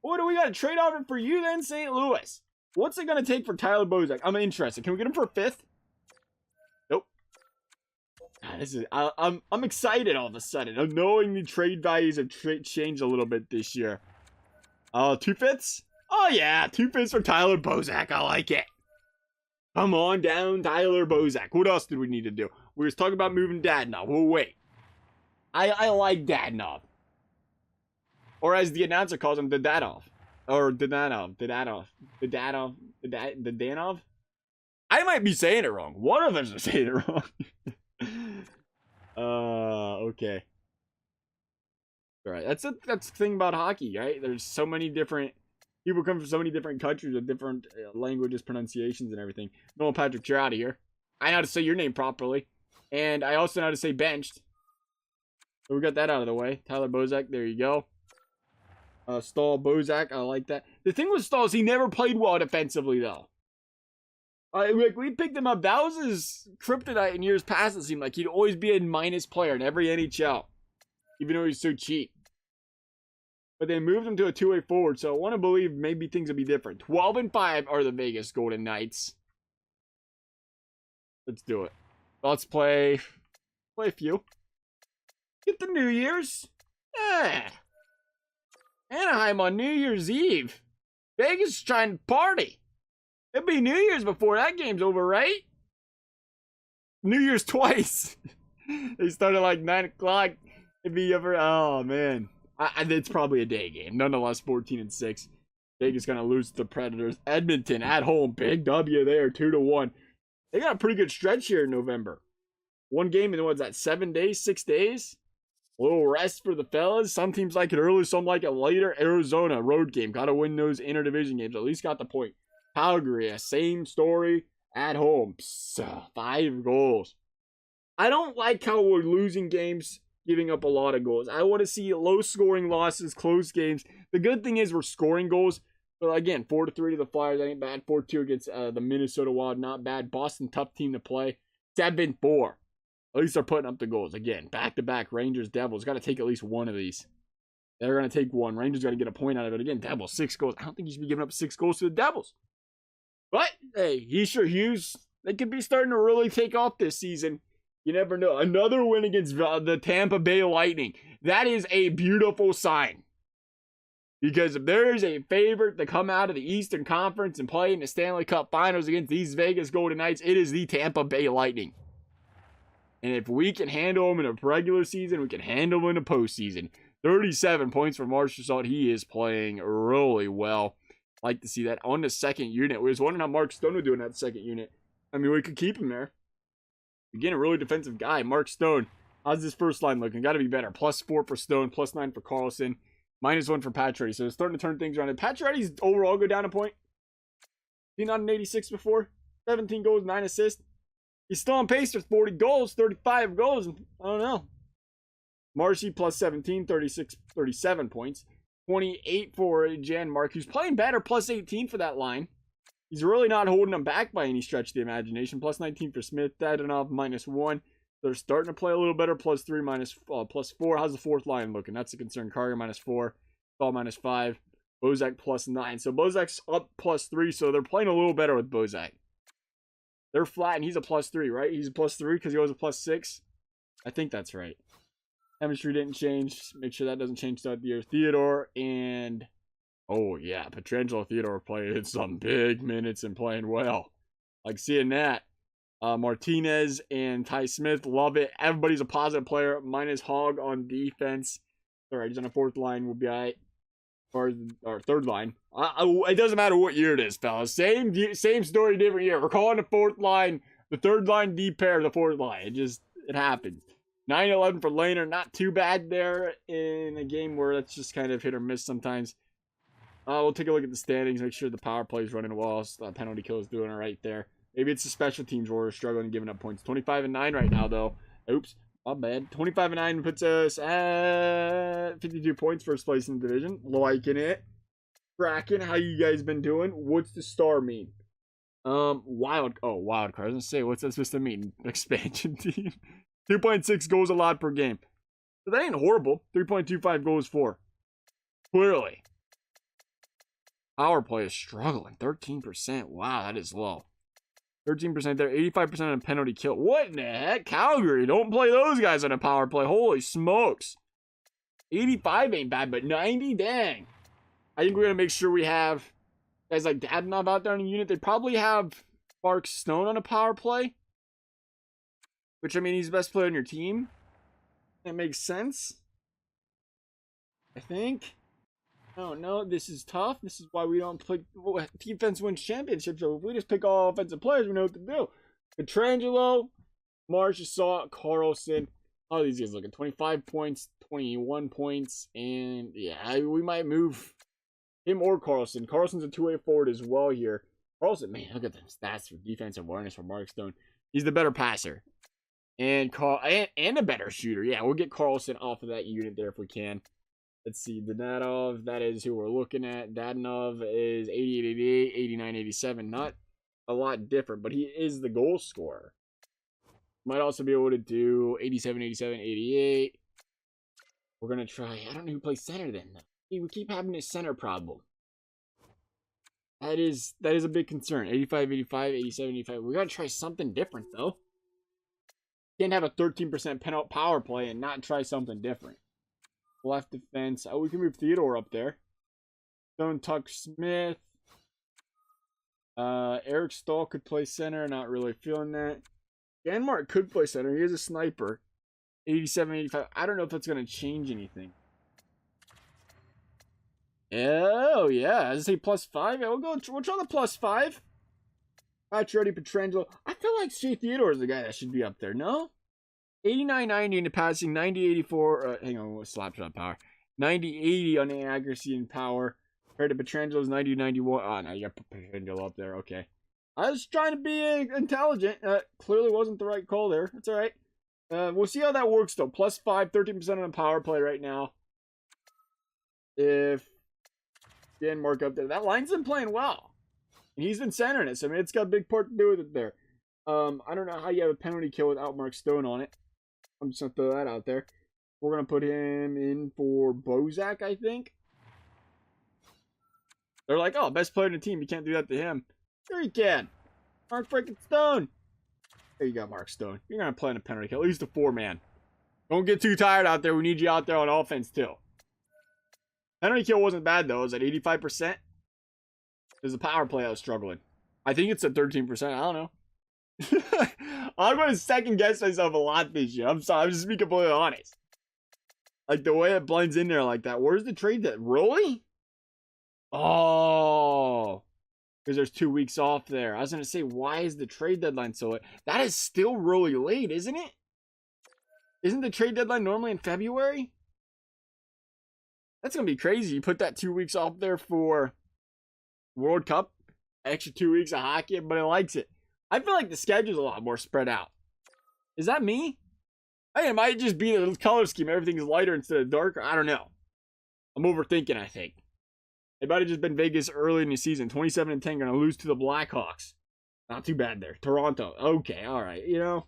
What do we got to trade offer for you then, St. Louis? What's it going to take for Tyler Bozak? I'm interested. Can we get him for a 5th? Nope. I'm excited all of a sudden. I'm knowing the trade values have changed a little bit this year. 2 5ths? Oh yeah, 2 5ths for Tyler Bozak. I like it. Come on down, Tyler Bozak. What else did we need to do? We was talking about moving Dadonov. We'll wait. I like Dadonov. Or as the announcer calls him, Dadonov. Or Dadonov. I might be saying it wrong. One of us is saying it wrong. Okay. Alright, that's the thing about hockey, right? There's so many different people come from so many different countries with different languages, pronunciations, and everything. Nolan Patrick, you're out of here. I know how to say your name properly. And I also know how to say benched. So we got that out of the way. Tyler Bozak, there you go. Stahl, Bozak, I like that. The thing with Stahl is he never played well defensively, though. We picked him up. That was his kryptonite in years past, it seemed like. He'd always be a minus player in every NHL. Even though he's so cheap. But they moved him to a 2-way forward, so I want to believe maybe things will be different. 12-5 are the Vegas Golden Knights. Let's do it. Let's play a few. Get the New Year's. Yeah. Anaheim on New Year's Eve. Vegas is trying to party. It'll be New Year's before that game's over, right? New Year's twice. They started like 9 o'clock. It'd be over. Oh, man. It's probably a day game. Nonetheless, 14-6. Vegas going to lose to the Predators. Edmonton at home. Big W there, 2-1. They got a pretty good stretch here in November. One game in, what's that, 7 days, 6 days? A little rest for the fellas. Some teams like it early, some like it later. Arizona, road game. Got to win those interdivision games. At least got the point. Calgary, same story. At home. 5 goals. I don't like how we're losing games, giving up a lot of goals. I want to see low-scoring losses, close games. The good thing is we're scoring goals. But again, 4-3 to the Flyers, that ain't bad. 4-2 against the Minnesota Wild, not bad. Boston, tough team to play. 7-4. At least they're putting up the goals. Again, back-to-back Rangers, Devils. Got to take at least one of these. They're going to take one. Rangers got to get a point out of it. Again, Devils, 6 goals. I don't think you should be giving up 6 goals to the Devils. But, hey, Hughes, they could be starting to really take off this season. You never know. Another win against the Tampa Bay Lightning. That is a beautiful sign. Because if there is a favorite to come out of the Eastern Conference and play in the Stanley Cup Finals against these Vegas Golden Knights, it is the Tampa Bay Lightning. And if we can handle them in a regular season, we can handle them in a postseason. 37 points for Marchessault. He is playing really well. Like to see that on the second unit. We was wondering how Mark Stone would do in that second unit. I mean, we could keep him there. Again, a really defensive guy. Mark Stone. How's this first line looking? Got to be better. +4 for Stone. +9 for Carlson. -1 for Pacioretty. So it's starting to turn things around. Did Pacioretty's overall go down a point? He not an 86 before? 17 goals, 9 assists. He's still on pace for 40 goals, 35 goals. I don't know. Marshy +17, 36, 37 points. 28 for Jan Mark, who's playing better, +18 for that line. He's really not holding them back by any stretch of the imagination. +19 for Smith, Dadonov, -1. They're starting to play a little better, +3, +4. How's the fourth line looking? That's a concern. Carrier -4, Ball -5, Bozak +9. So Bozak's up +3, so they're playing a little better with Bozak. They're flat, and he's a +3, right? He's a +3 because he was a +6. I think that's right. Chemistry didn't change. Make sure that doesn't change throughout the year. Theodore and, oh yeah, Pietrangelo Theodore played some big minutes and playing well. Like seeing that. Martinez and Ty Smith, love it. Everybody's a positive player, minus Hogg on defense. All right, he's on the fourth line. We'll be all right. Or third line. It doesn't matter what year it is, fellas. Same story, different year. We're calling the fourth line, the third line D pair, the fourth line. It happens. 9-11 for Lehner, not too bad there in a game where that's just kind of hit or miss sometimes. We'll take a look at the standings, make sure the power play is running well. Penalty kill is doing all right there. Maybe it's the special teams where we're struggling giving up points. 25-9 right now, though. Oops, my bad. 25-9 puts us at 52 points, first place in the division. Liking it. Kraken, how you guys been doing? What's the star mean? Wild card. I was gonna say, what's that supposed to mean? Expansion team. 2.6 goals allowed per game. So that ain't horrible. 3.25 goals for. Clearly. Power play is struggling. 13%. Wow, that is low. 13% there. 85% on a penalty kill. What in the heck? Calgary. Don't play those guys on a power play. Holy smokes. 85 ain't bad, but 90? Dang. I think we're going to make sure we have guys like Dadonov out there in the unit. They probably have Mark Stone on a power play. Which, I mean, he's the best player on your team. That makes sense. I think. Oh, no, this is tough. This is why we don't play. Defense wins championships. So if we just pick all offensive players, we know what to do. Pietrangelo, Marchessault, Carlson. How are these guys looking? 25 points, 21 points. And, yeah, we might move him or Carlson. Carlson's a two-way forward as well here. Carlson, man, look at the stats for defensive awareness for Mark Stone. He's the better passer. And a better shooter. Yeah, we'll get Carlson off of that unit there if we can. Let's see. Dadonov, that is who we're looking at. Dadonov is 88-88, 89-87. Not a lot different, but he is the goal scorer. Might also be able to do 87-87, 88. We're going to try. I don't know who plays center then. We keep having this center problem. That is a big concern. 85-85, 87-85. We got to try something different, though. Can't have a 13% power play and not try something different. Left defense. Oh, we can move Theodore up there. Stone, Tuck, Smith. Eric Stahl could play center. Not really feeling that. Janmark could play center. He is a sniper. 87-85. I don't know if that's going to change anything. Oh, yeah. Does it say +5? Yeah, we'll try the +5. Patrick, Petrangelo. I feel like Shea Theodore is the guy that should be up there, no? 89-90 in the passing, 90-84. Hang on, slap shot power. 90-80 on the accuracy and power. Compared to Petrangelo's 90-91. Oh, no, you got Petrangelo up there. Okay. I was trying to be intelligent. Clearly wasn't the right call there. That's all right. We'll see how that works, though. +5, 13% on the power play right now. If Mark up there. That line's been playing well. And he's been centering it. So, I mean, it's got a big part to do with it there. I don't know how you have a penalty kill without Mark Stone on it. I'm just going to throw that out there. We're going to put him in for Bozak, I think. They're like, oh, best player in the team. You can't do that to him. Sure you can. Mark freaking Stone. There you go, Mark Stone. You're going to play in a penalty kill. At least a 4-man. Don't get too tired out there. We need you out there on offense, too. Penalty kill wasn't bad, though. It was at 85%. There's a power play I was struggling. I think it's at 13%. I don't know. I'm going to second guess myself a lot this year. I'm sorry. I'm just being completely honest. Like, the way it blends in there like that. Where's the trade that? Really? Oh. Because there's 2 weeks off there. I was going to say, why is the trade deadline so late? That is still really late, isn't it? Isn't the trade deadline normally in February? That's going to be crazy. You put that 2 weeks off there for World Cup. Extra 2 weeks of hockey. Everybody likes it. I feel like the schedule's a lot more spread out. Is that me? I mean, it might just be the color scheme. Everything's lighter instead of darker. I don't know. I'm overthinking, I think. It might have just been Vegas early in the season. 27-10, going to lose to the Blackhawks. Not too bad there. Toronto. Okay, all right. You know,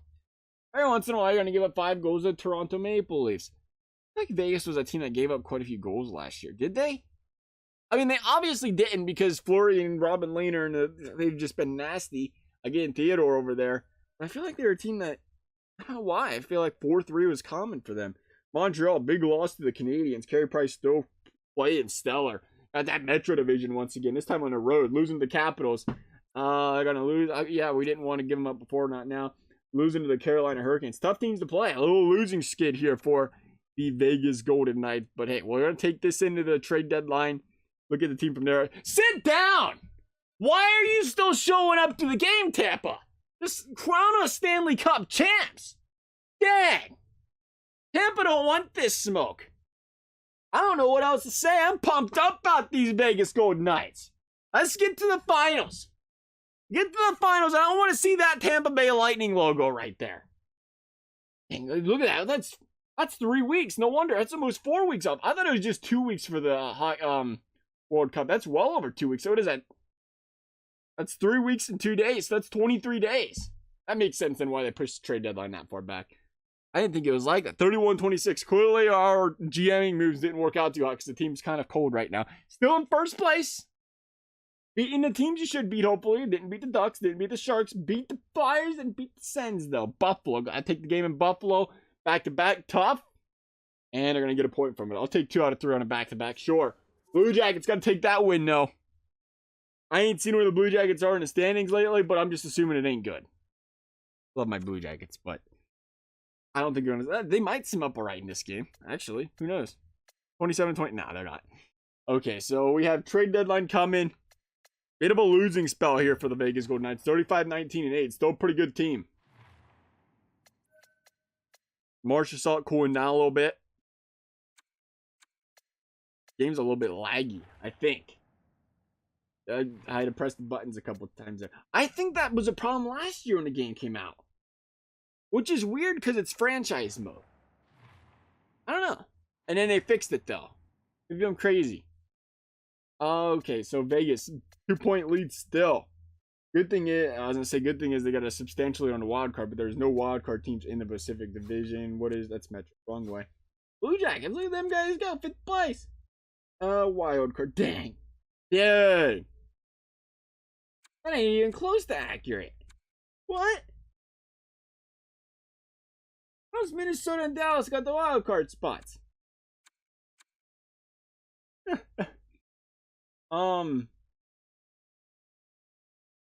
every once in a while, you're going to give up 5 goals to Toronto Maple Leafs. I think Vegas was a team that gave up quite a few goals last year. Did they? I mean, they obviously didn't because Fleury and Robin Lehner, they've just been nasty. Again, Theodore over there. But I feel like they're a team that, I don't know why. I feel like 4-3 was common for them. Montreal, big loss to the Canadiens. Carey Price still playing stellar. Got that Metro division once again. This time on the road, losing to the Capitals. Gonna lose. Yeah, we didn't want to give them up before, not now. Losing to the Carolina Hurricanes. Tough teams to play. A little losing skid here for the Vegas Golden Knights. But hey, we're gonna take this into the trade deadline. Look at the team from there. Sit down! Why are you still showing up to the game, Tampa? Just crown us Stanley Cup champs. Dang. Tampa don't want this smoke. I don't know what else to say. I'm pumped up about these Vegas Golden Knights. Let's get to the finals. Get to the finals. I don't want to see that Tampa Bay Lightning logo right there. Dang, look at that. That's 3 weeks. No wonder. That's almost 4 weeks off. I thought it was just 2 weeks for the World Cup. That's well over 2 weeks. So what is that? That's 3 weeks and 2 days. So that's 23 days. That makes sense then why they pushed the trade deadline that far back. I didn't think it was like that. 31-26. Clearly our GMing moves didn't work out too hot because the team's kind of cold right now. Still in first place. Beating the teams you should beat, hopefully. Didn't beat the Ducks. Didn't beat the Sharks. Beat the Flyers and beat the Sens, though. Buffalo. I take the game in Buffalo. Back-to-back. Tough. And they're going to get a point from it. I'll take 2 out of 3 on a back-to-back. Sure. Blue Jackets got to take that win, though. I ain't seen where the Blue Jackets are in the standings lately, but I'm just assuming it ain't good. Love my Blue Jackets, but I don't think they're going to... They might sim up all right in this game, actually. Who knows? 27-20. Nah, they're not. Okay, so we have trade deadline coming. Bit of a losing spell here for the Vegas Golden Knights. 35-19-8. Still a pretty good team. Marcia saw it cooling down a little bit. Game's a little bit laggy, I think. I had to press the buttons a couple of times there. I think that was a problem last year when the game came out. Which is weird because it's franchise mode. I don't know. And then they fixed it though. Maybe I'm crazy. Okay, so Vegas, 2-point lead still. Good thing is, I was going to say good thing is they got a substantially on the wild card, but there's no wild card teams in the Pacific Division. That's Metro. Wrong way. Blue Jackets, look at them guys go. 5th place. Wild card. Dang. Dang. That ain't even close to accurate. What? How's Minnesota and Dallas got the wild card spots?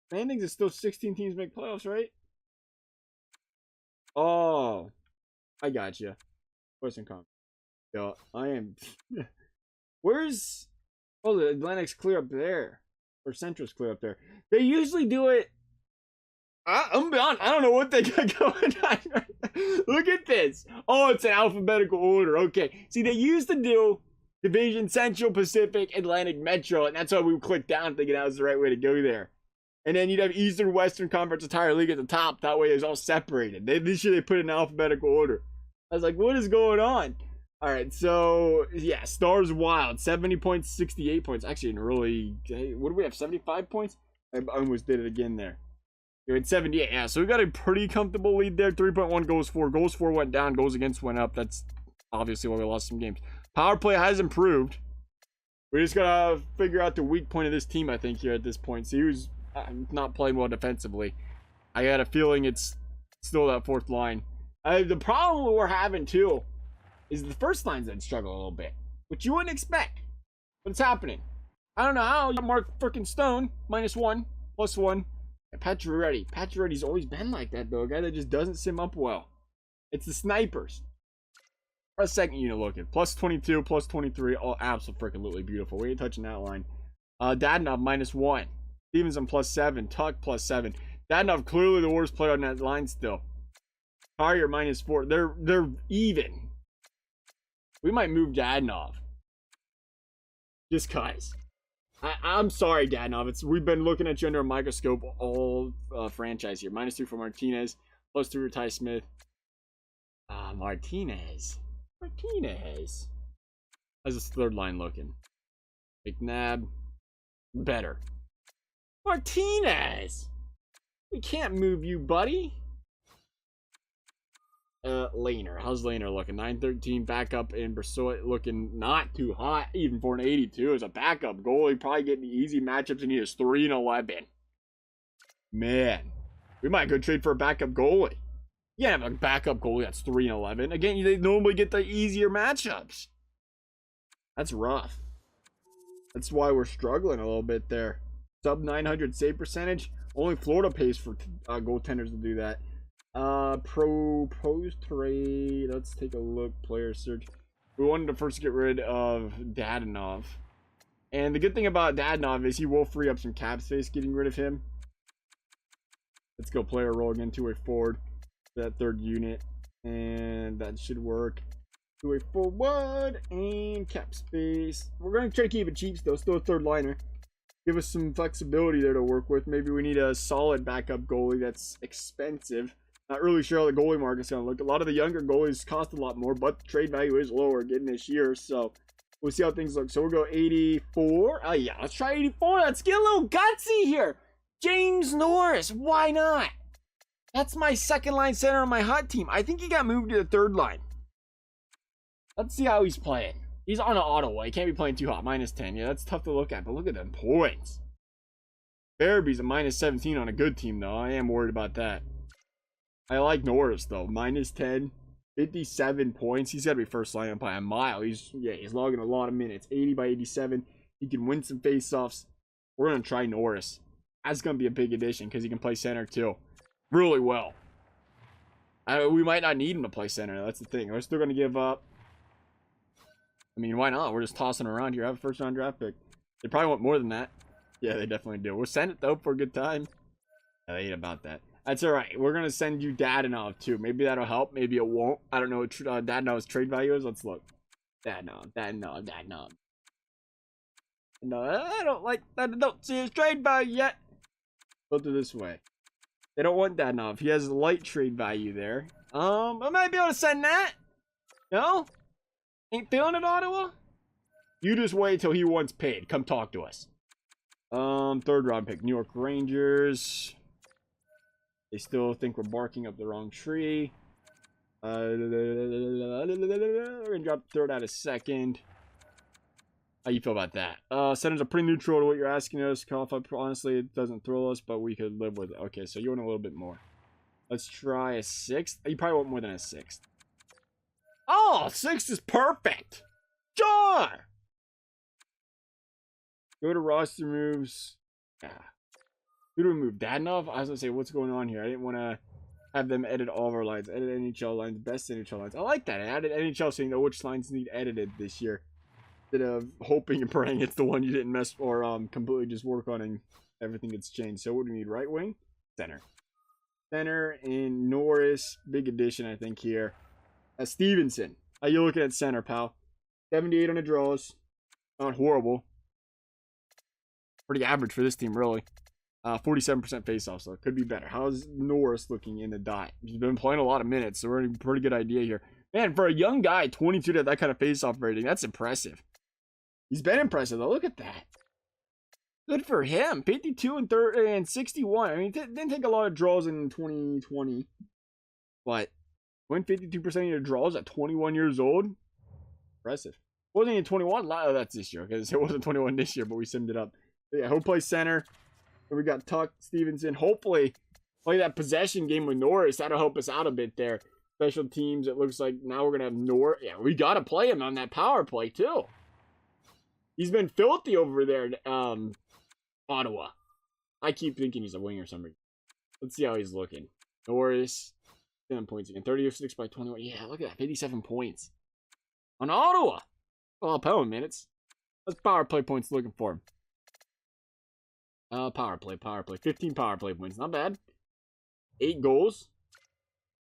Standings is still 16 teams make playoffs, right? Oh, I got you. Western Conference. Yo, I am. Where's Oh, the Atlantic's clear up there. Or Central's clear up there. They usually do it. I'm beyond. I don't know what they got going on. Look at this. Oh, it's an alphabetical order. Okay. See, they used to do Division Central, Pacific, Atlantic, Metro, and that's why we clicked down thinking that was the right way to go there. And then you'd have Eastern, Western Conference entire league at the top. That way it was all separated. This year they put it in alphabetical order. I was like, what is going on? All right, so yeah, Stars Wild, 70 points, 68 points. Actually, in really, what do we have? 75 points? I almost did it again there. You're at 78. Yeah, so we got a pretty comfortable lead there. 3.1 goals for. Goals for went down. Goals against went up. That's obviously why we lost some games. Power play has improved. We just gotta figure out the weak point of this team, I think, here at this point. See who's not playing well defensively. I got a feeling it's still that fourth line. The problem we're having, too, is the first lines that struggle a little bit, which you wouldn't expect. But it's happening. I don't know how. Mark freaking Stone, -1, +1. And Pacioretty's always been like that, though. A guy that just doesn't sim up well. It's the snipers. Our second unit looking. +22, +23. Oh, absolutely beautiful. We ain't touching that line. Dadonov, -1. Stevenson, +7. Tuck, +7. Dadonov, clearly the worst player on that line still. Carrier, -4. They're even. We might move Dadonov. Just cause. I'm sorry, Dadonov. We've been looking at you under a microscope all franchise here. -3 for Martinez. +3 for Ty Smith. Martinez. How's this third line looking? McNabb. Better. Martinez! We can't move you, buddy. Lehner. How's Lehner looking? 913 backup in Brassoi, looking not too hot, even for an 82 as a backup goalie. Probably getting the easy matchups, and he is 3-11. Man, we might go trade for a backup goalie. You can't have a backup goalie that's 3-11. Again, they normally get the easier matchups. That's rough. That's why we're struggling a little bit there. Sub 900 save percentage. Only Florida pays for goaltenders to do that. Proposed trade. Let's take a look. Player search. We wanted to first get rid of Dadonov. And the good thing about Dadonov is he will free up some cap space getting rid of him. Let's go player rolling into a forward. That third unit. And that should work. To a forward and cap space. We're going to try to keep it cheap still. Still a third liner. Give us some flexibility there to work with. Maybe we need a solid backup goalie that's expensive. Not really sure how the goalie market's going to look. A lot of the younger goalies cost a lot more, but the trade value is lower getting this year. So we'll see how things look. So we'll go 84. Oh, yeah, let's try 84. Let's get a little gutsy here. James Norris. Why not? That's my second line center on my hot team. I think he got moved to the third line. Let's see how he's playing. He's on an Ottawa. He can't be playing too hot. -10. Yeah, that's tough to look at, but look at them points. Barabie's a -17 on a good team, though. I am worried about that. I like Norris, though. -10, 57 points. He's got to be first line by a mile. He's logging a lot of minutes. 80 by 87. He can win some faceoffs. We're going to try Norris. That's going to be a big addition because he can play center, too. Really well. We might not need him to play center. That's the thing. We're still going to give up. I mean, why not? We're just tossing around here. Have a first-round draft pick. They probably want more than that. Yeah, they definitely do. We'll send it, though, for a good time. Yeah, they ain't about that. That's all right. We're going to send you Dadonov, too. Maybe that'll help. Maybe it won't. I don't know what Dadonov's trade value is. Let's look. Dadonov. No, I don't like that. I don't see his trade value yet. Go through this way. They don't want Dadonov. He has a light trade value there. I might be able to send that. No? Ain't feeling it, Ottawa? You just wait till he wants paid. Come talk to us. Third round pick. New York Rangers. They still think we're barking up the wrong tree. We're gonna drop third out of second. How you feel about that? Centers are pretty neutral to what you're asking us. Honestly, it doesn't thrill us, but we could live with it. Okay, so you want a little bit more. Let's try a sixth. You probably want more than a sixth. Oh, 6 is perfect. Sure. Go to roster moves. Yeah. Who do we move? Dadonov? I was gonna say, what's going on here? I didn't want to have them edit all of our lines. Edit NHL lines. Best NHL lines. I like that. I added NHL so you know which lines need edited this year. Instead of hoping and praying it's the one you didn't mess or completely just work on and everything gets changed. So what do we need? Right wing? Center. Center and Norris. Big addition, I think, here. Stevenson. How you looking at center, pal? 78 on the draws. Not horrible. Pretty average for this team, really. 47% faceoff, so it could be better. How's Norris looking in the dot? He's been playing a lot of minutes, so we're in a pretty good idea here. Man, for a young guy, 22 to that kind of faceoff rating, that's impressive. He's been impressive, though. Look at that. Good for him. 52 and 61. I mean, didn't take a lot of draws in 2020, but went 52% of your draws at 21 years old. Impressive. Wasn't even 21. Oh, that's this year, because it wasn't 21 this year, but we simmed it up. But yeah, he'll play center. And we got Tuck, Stevenson. Hopefully, play that possession game with Norris. That'll help us out a bit there. Special teams, it looks like now we're going to have Norris. Yeah, we got to play him on that power play, too. He's been filthy over there in Ottawa. I keep thinking he's a wing or something. Let's see how he's looking. Norris, 7 points again. 36 by 21. Yeah, look at that. 57 points. On Ottawa. Well, power minutes. What's power play points looking for him? Power play. 15 power play points. Not bad. 8 goals.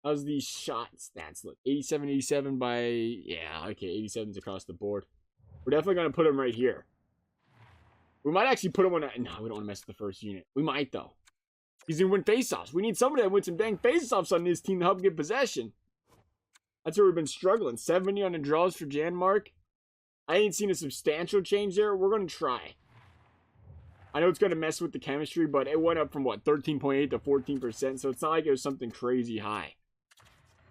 How's the shot stats look? 87 by... Yeah, okay. 87's across the board. We're definitely going to put him right here. We might actually put him on... No, we don't want to mess with the first unit. We might, though. He's going to win faceoffs. We need somebody that wins some dang faceoffs on this team to help get possession. That's where we've been struggling. 70 on the draws for Janmark. I ain't seen a substantial change there. We're going to try. I know it's going to mess with the chemistry, but it went up from, what, 13.8 to 14%, so it's not like it was something crazy high.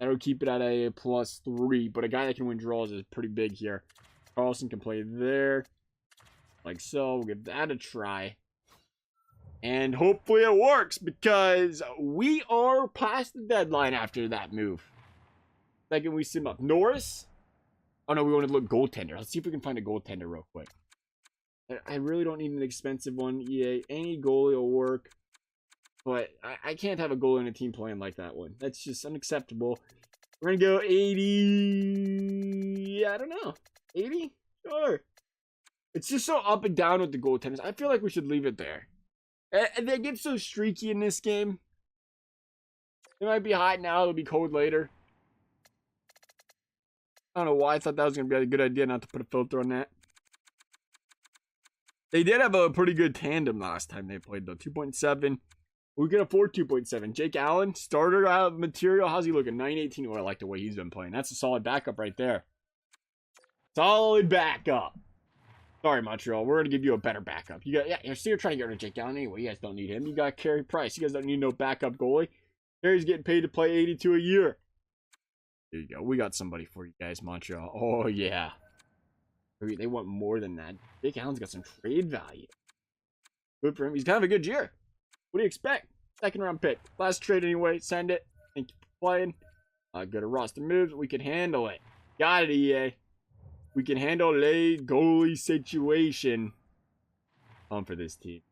That'll keep it at a +3, but a guy that can win draws is pretty big here. Carlson can play there, like so. We'll give that a try. And hopefully it works, because we are past the deadline after that move. Second, we sim up Norris. Oh, no, we want to look goaltender. Let's see if we can find a goaltender real quick. I really don't need an expensive one, EA. Any goalie will work. But I can't have a goalie in a team playing like that one. That's just unacceptable. We're going to go 80. I don't know. 80? Sure. It's just so up and down with the goaltenders. I feel like we should leave it there. And they get so streaky in this game. It might be hot now. It'll be cold later. I don't know why I thought that was going to be a good idea not to put a filter on that. They did have a pretty good tandem last time they played, though. 2.7. We can afford 2.7. Jake Allen, starter out of material. How's he looking? 918. Oh, I like the way he's been playing. That's a solid backup right there. Solid backup. Sorry, Montreal. We're going to give you a better backup. You got, yeah, you're trying to get rid of Jake Allen anyway. You guys don't need him. You got Carey Price. You guys don't need no backup goalie. Carey's getting paid to play 82 a year. There you go. We got somebody for you guys, Montreal. Oh, yeah. They want more than that. Jake Allen's got some trade value. Good for him. He's kind of a good year. What do you expect? Second round pick. Last trade anyway. Send it. Thank you for playing. Go to roster moves. We can handle it. Got it, EA. We can handle a goalie situation. For this team.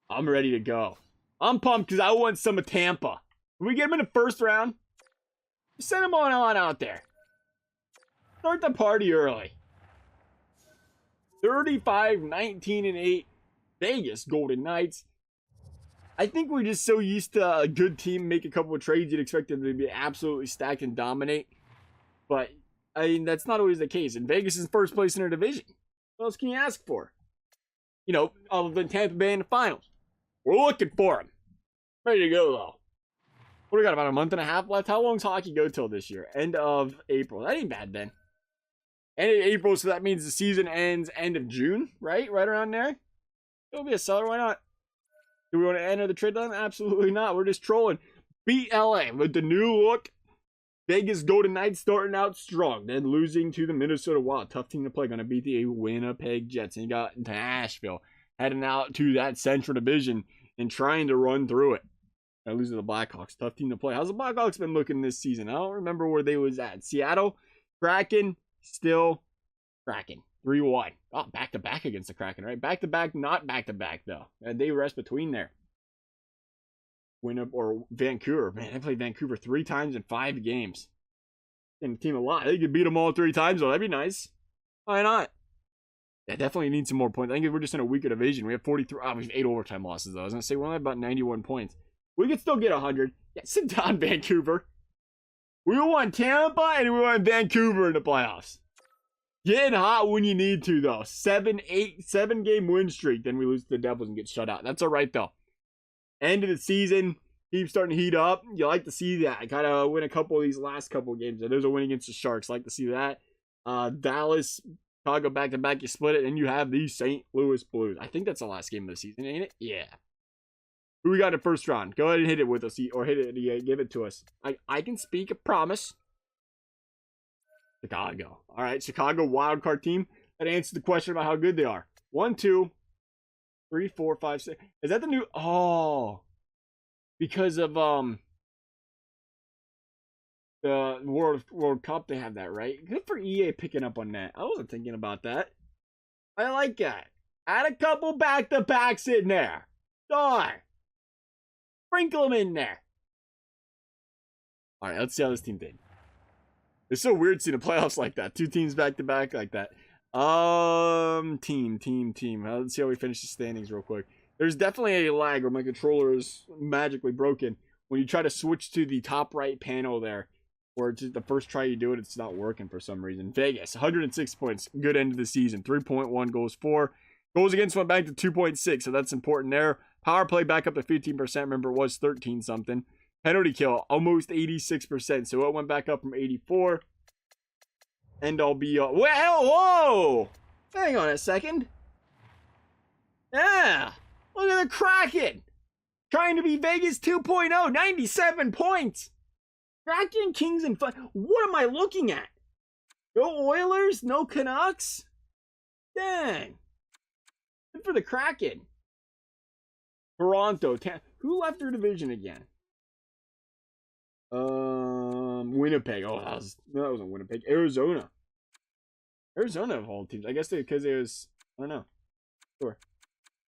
I'm ready to go. I'm pumped because I want some of Tampa. When we get him in the first round, send him on out there. Start the party early. 35, 19, and 8. Vegas Golden Knights. I think we're just so used to a good team make a couple of trades. You'd expect them to be absolutely stacked and dominate. But, I mean, that's not always the case. And Vegas is first place in their division. What else can you ask for? You know, other than Tampa Bay in the finals. We're looking for them. Ready to go, though. What do we got, about a month and a half left? How long's hockey go till this year? End of April. That ain't bad, then. End of April, so that means the season ends end of June, right? Right around there. It'll be a seller, why not? Do we want to enter the trade line? Absolutely not. We're just trolling. Beat LA with the new look. Vegas Golden Knights starting out strong, then losing to the Minnesota Wild. Tough team to play. Going to beat the Winnipeg Jets. And you got Nashville heading out to that Central Division and trying to run through it. And losing to the Blackhawks. Tough team to play. How's the Blackhawks been looking this season? I don't remember where they was at. Seattle, Kraken, still Kraken. 3-1. Oh, back-to-back against the Kraken, right? Back-to-back, not back-to-back, though. And they rest between there. Or Vancouver. Man, they played Vancouver 3 times in 5 games. And the team a lot. They could beat them all 3 times, though. That'd be nice. Why not? Yeah, definitely need some more points. I think we're just in a weaker division. We have 43. Oh, we have 8 overtime losses, though. I was going to say, we're only about 91 points. We could still get 100. Yeah, sit down, Vancouver. We want Tampa and we want Vancouver in the playoffs. Getting hot when you need to, though. 7-game win streak. Then we lose to the Devils and get shut out. That's all right, though. End of the season. Keep starting to heat up. You like to see that. Gotta win a couple of these last couple of games. There's a win against the Sharks. Like to see that. Dallas, Chicago back-to-back. You split it, and you have the St. Louis Blues. I think that's the last game of the season, ain't it? Yeah. Who we got in the first round? Go ahead and hit it with us, or hit it. Yeah, give it to us. I can speak a promise. Chicago. All right, Chicago wildcard team. That answers the question about how good they are. 1, 2, 3, 4, 5, 6. Is that the new? Oh, because of the World Cup, they have that, right? Good for EA picking up on that. I wasn't thinking about that. I like that. Add a couple back-to-backs in there. Darn. Sprinkle them in there. All right, let's see how this team did. It's so weird seeing the playoffs like that. 2 teams back-to-back like that. Team. Let's see how we finish the standings real quick. There's definitely a lag where my controller is magically broken. When you try to switch to the top right panel there, or just the first try you do it, it's not working for some reason. Vegas, 106 points. Good end of the season. 3.1 goals for. Goals against went back to 2.6, so that's important there. Power play back up to 15%. Remember, it was 13-something. Penalty kill, almost 86%, so it went back up from 84. And I'll be... whoa! Hang on a second. Yeah! Look at the Kraken! Trying to be Vegas 2.0, 97 points! Kraken, Kings, and... What am I looking at? No Oilers? No Canucks? Dang. Good for the Kraken. Toronto. Who left their division again? Winnipeg. Oh, that wasn't Winnipeg. Arizona of all teams. I guess because it was... I don't know. Sure.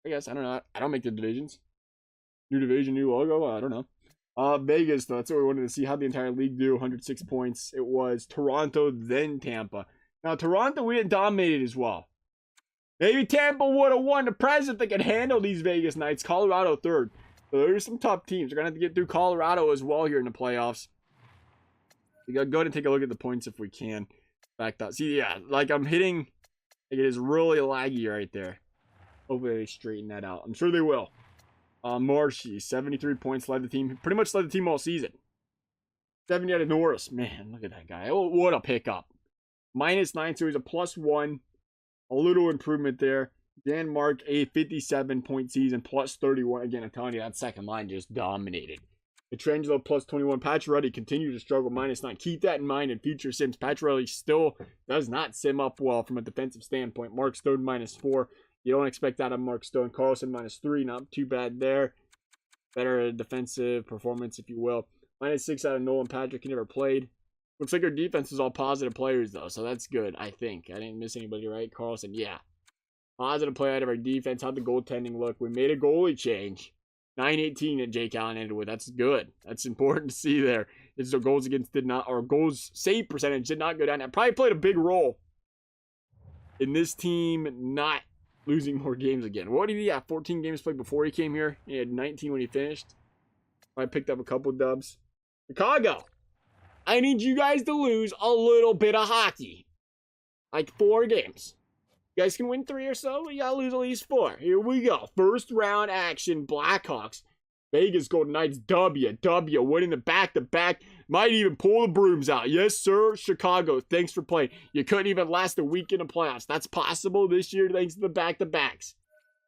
I guess. I don't know. I don't make the divisions. New division, new logo. I don't know. Vegas, though. That's what we wanted to see. How'd the entire league do? 106 points. It was Toronto, then Tampa. Now, Toronto, we didn't dominate as well. Maybe Tampa would have won the prize if they could handle these Vegas Knights. Colorado, third. So there's some top teams. We're going to have to get through Colorado as well here in the playoffs. We got to go ahead and take a look at the points if we can. Back up. See, yeah, like I'm hitting. Like it is really laggy right there. Hopefully they straighten that out. I'm sure they will. Marshy, 73 points, led the team. Pretty much led the team all season. 70 out of Norris. Man, look at that guy. Oh, what a pickup. -9, so he's a +1. A little improvement there. Dan Mark, a 57-point season, +31. Again, I'm telling you, that second line just dominated. Petrangelo, +21. Pacioretty continued to struggle, -9. Keep that in mind in future sims. Pacioretty still does not sim up well from a defensive standpoint. Mark Stone, -4. You don't expect that of Mark Stone. Carlson, -3. Not too bad there. Better defensive performance, if you will. -6 out of Nolan Patrick. He never played. Looks like our defense is all positive players, though, so that's good, I think. I didn't miss anybody, right? Carlson, yeah. Positive play out of our defense. How'd the goaltending look? We made a goalie change. 9-18 that Jake Allen ended with. That's good. That's important to see there. His goals against did not, or goals save percentage did not go down. That probably played a big role in this team not losing more games again. What did he have? 14 games played before he came here. He had 19 when he finished. I picked up a couple dubs. Chicago. I need you guys to lose a little bit of hockey. Like 4 games. You guys can win 3 or so. You gotta lose at least 4. Here we go. First round action. Blackhawks. Vegas Golden Knights. W. Winning the back-to-back. Might even pull the brooms out. Yes, sir. Chicago. Thanks for playing. You couldn't even last a week in the playoffs. That's possible this year thanks to the back-to-backs.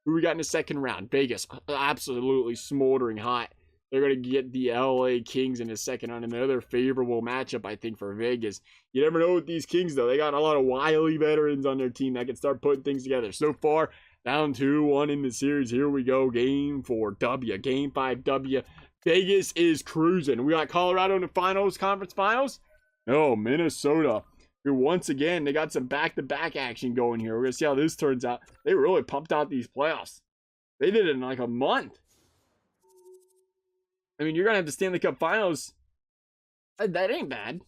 Who we got in the second round? Vegas. Absolutely smoldering hot. They're going to get the LA Kings in the second round. Another favorable matchup, I think, for Vegas. You never know with these Kings, though. They got a lot of wily veterans on their team that can start putting things together. So far, down 2-1 in the series. Here we go. Game 4 W. Game 5 W. Vegas is cruising. We got Colorado in the finals, conference finals. No, Minnesota. Here once again, they got some back-to-back action going here. We're going to see how this turns out. They really pumped out these playoffs. They did it in like a month. I mean, you're going to have the Stanley Cup Finals. That ain't bad.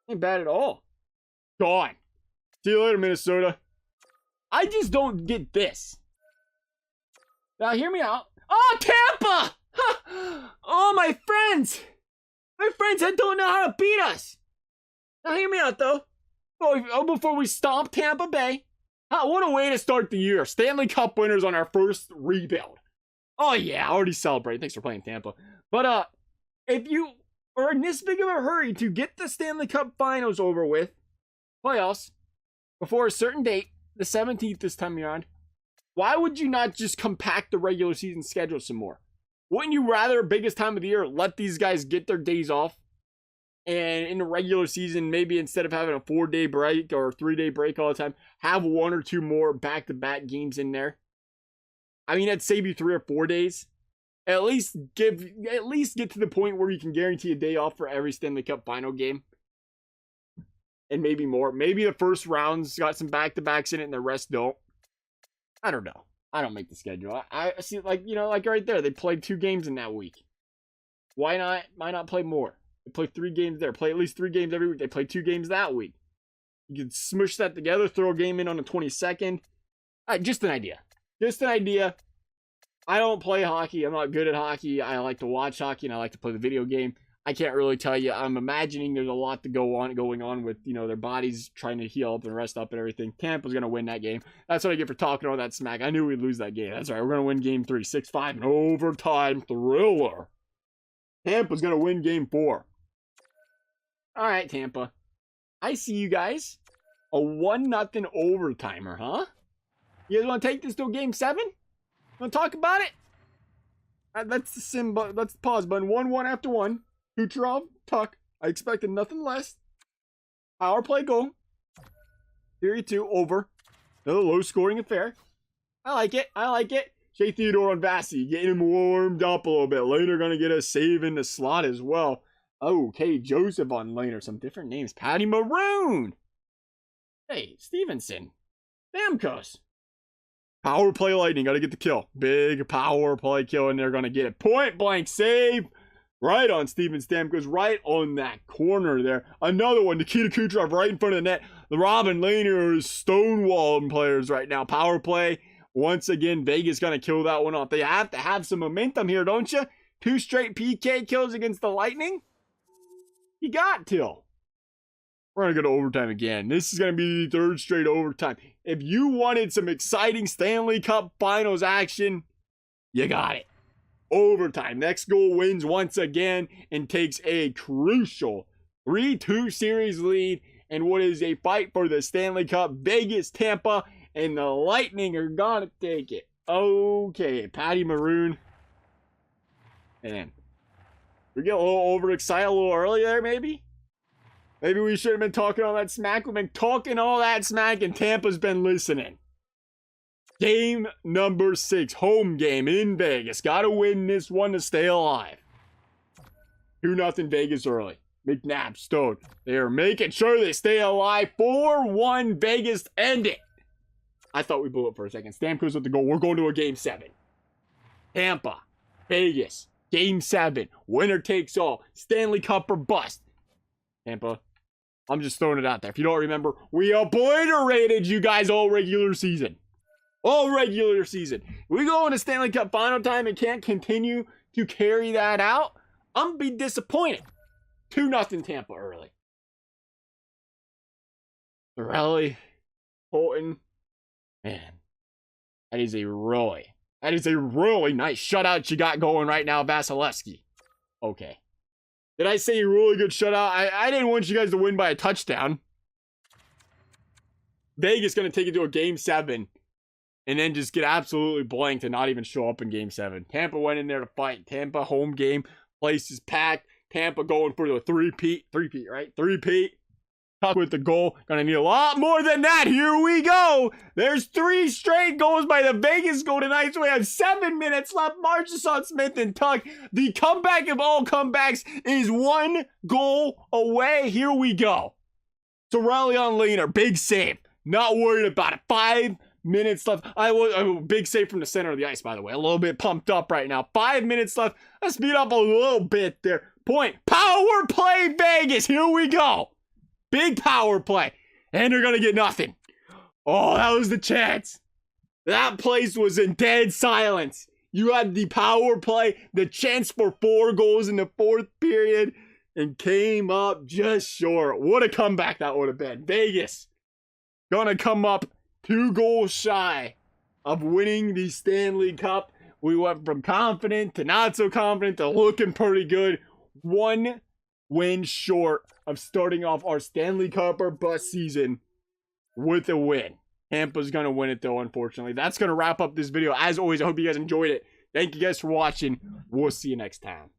Ain't bad at all. Gone. See you later, Minnesota. I just don't get this. Now, hear me out. Oh, Tampa! Huh. Oh, my friends! My friends that don't know how to beat us! Now, hear me out, though. Before we stomp Tampa Bay. What a way to start the year. Stanley Cup winners on our first rebuild. Oh, yeah, already celebrated. Thanks for playing Tampa. But, if you are in this big of a hurry to get the Stanley Cup finals over with, playoffs, before a certain date, the 17th this time around, why would you not just compact the regular season schedule some more? Wouldn't you rather, biggest time of the year, let these guys get their days off? And in the regular season, maybe instead of having a 4-day break or a 3-day break all the time, have 1 or 2 more back-to-back games in there? I mean, that'd save you 3 or 4 days. At least get to the point where you can guarantee a day off for every Stanley Cup final game. And maybe more. Maybe the first round's got some back-to-backs in it and the rest don't. I don't know. I don't make the schedule. I see, like right there, they played 2 games in that week. Why not play more? They play 3 games there. Play at least 3 games every week. They play 2 games that week. You can smush that together, throw a game in on the 22nd. Just an idea. Just an idea. I don't play hockey. I'm not good at hockey. I like to watch hockey and I like to play the video game. I can't really tell you. I'm imagining there's a lot going on with, their bodies trying to heal up and rest up and everything. Tampa's going to win that game. That's what I get for talking all that smack. I knew we'd lose that game. That's right. We're going to win game 3, 6-5, an overtime thriller. Tampa's going to win game 4. All right, Tampa. I see you guys. A 1-0 overtimer, huh? You guys want to take this to a game 7? Want to talk about it? That's the symbol. That's the pause button. 1-1 after 1. Kucherov, Tuck. I expected nothing less. Power play goal. Period 2, over. Another low-scoring affair. I like it. I like it. Shea Theodore on Vassy. Getting him warmed up a little bit. Later going to get a save in the slot as well. Okay, Joseph on Laner. Some different names. Patty Maroon. Hey, Stevenson. Stamkos. Power play Lightning. Got to get the kill. Big power play kill, and they're going to get it. Point blank save. Right on Steven Stamkos, right on that corner there. Another one, Nikita Kucherov right in front of the net. The Robin Lehner is stonewalling players right now. Power play. Once again, Vegas going to kill that one off. They have to have some momentum here, don't you? 2 straight PK kills against the Lightning. You got to. We're going to go to overtime again. This is going to be the 3rd straight overtime. If you wanted some exciting Stanley Cup Finals action, you got it. Overtime. Next goal wins once again and takes a crucial 3-2 series lead in what is a fight for the Stanley Cup. Vegas, Tampa, and the Lightning are gonna take it. Okay, Patty Maroon. Man, we get a little overexcited a little early there, maybe? Maybe we should have been talking all that smack. We've been talking all that smack and Tampa's been listening. Game number 6, home game in Vegas. Got to win this one to stay alive. 2-0 Vegas early. McNabb, Stone. They're making sure they stay alive. 4-1 Vegas, end it. I thought we blew it for a second. Stamkos with the goal. We're going to a game 7. Tampa, Vegas, game 7. Winner takes all. Stanley Cup or bust. Tampa, I'm just throwing it out there. If you don't remember, we obliterated you guys all regular season. All regular season. We go into Stanley Cup final time and can't continue to carry that out. I'm be disappointed. 2-0 Tampa early. Sorelli, Holton, man, that is a really nice shutout you got going right now, Vasilevsky. Okay. Did I say a really good shutout? I didn't want you guys to win by a touchdown. Vegas going to take it to a game 7 and then just get absolutely blanked and not even show up in game 7. Tampa went in there to fight. Tampa home game. Place is packed. Tampa going for the three-peat, right? Three-peat. Tuck with the goal. Gonna need a lot more than that. Here we go. There's 3 straight goals by the Vegas Golden Knights. We have 7 minutes left. Marchessault, Smith, and Tuck. The comeback of all comebacks is 1 goal away. Here we go. Sorelli on Lehner. Big save. Not worried about it. 5 minutes left. Big save from the center of the ice, by the way. A little bit pumped up right now. 5 minutes left. Let's speed up a little bit there. Point. Power play Vegas. Here we go. Big power play. And they're going to get nothing. Oh, that was the chance. That place was in dead silence. You had the power play, the chance for 4 goals in the 4th period, and came up just short. What a comeback that would have been. Vegas gonna come up 2 goals shy of winning the Stanley Cup. We went from confident to not so confident to looking pretty good. 1 win short of starting off our Stanley Cup or bust season with a win. Tampa's going to win it, though, unfortunately. That's going to wrap up this video. As always, I hope you guys enjoyed it. Thank you guys for watching. We'll see you next time.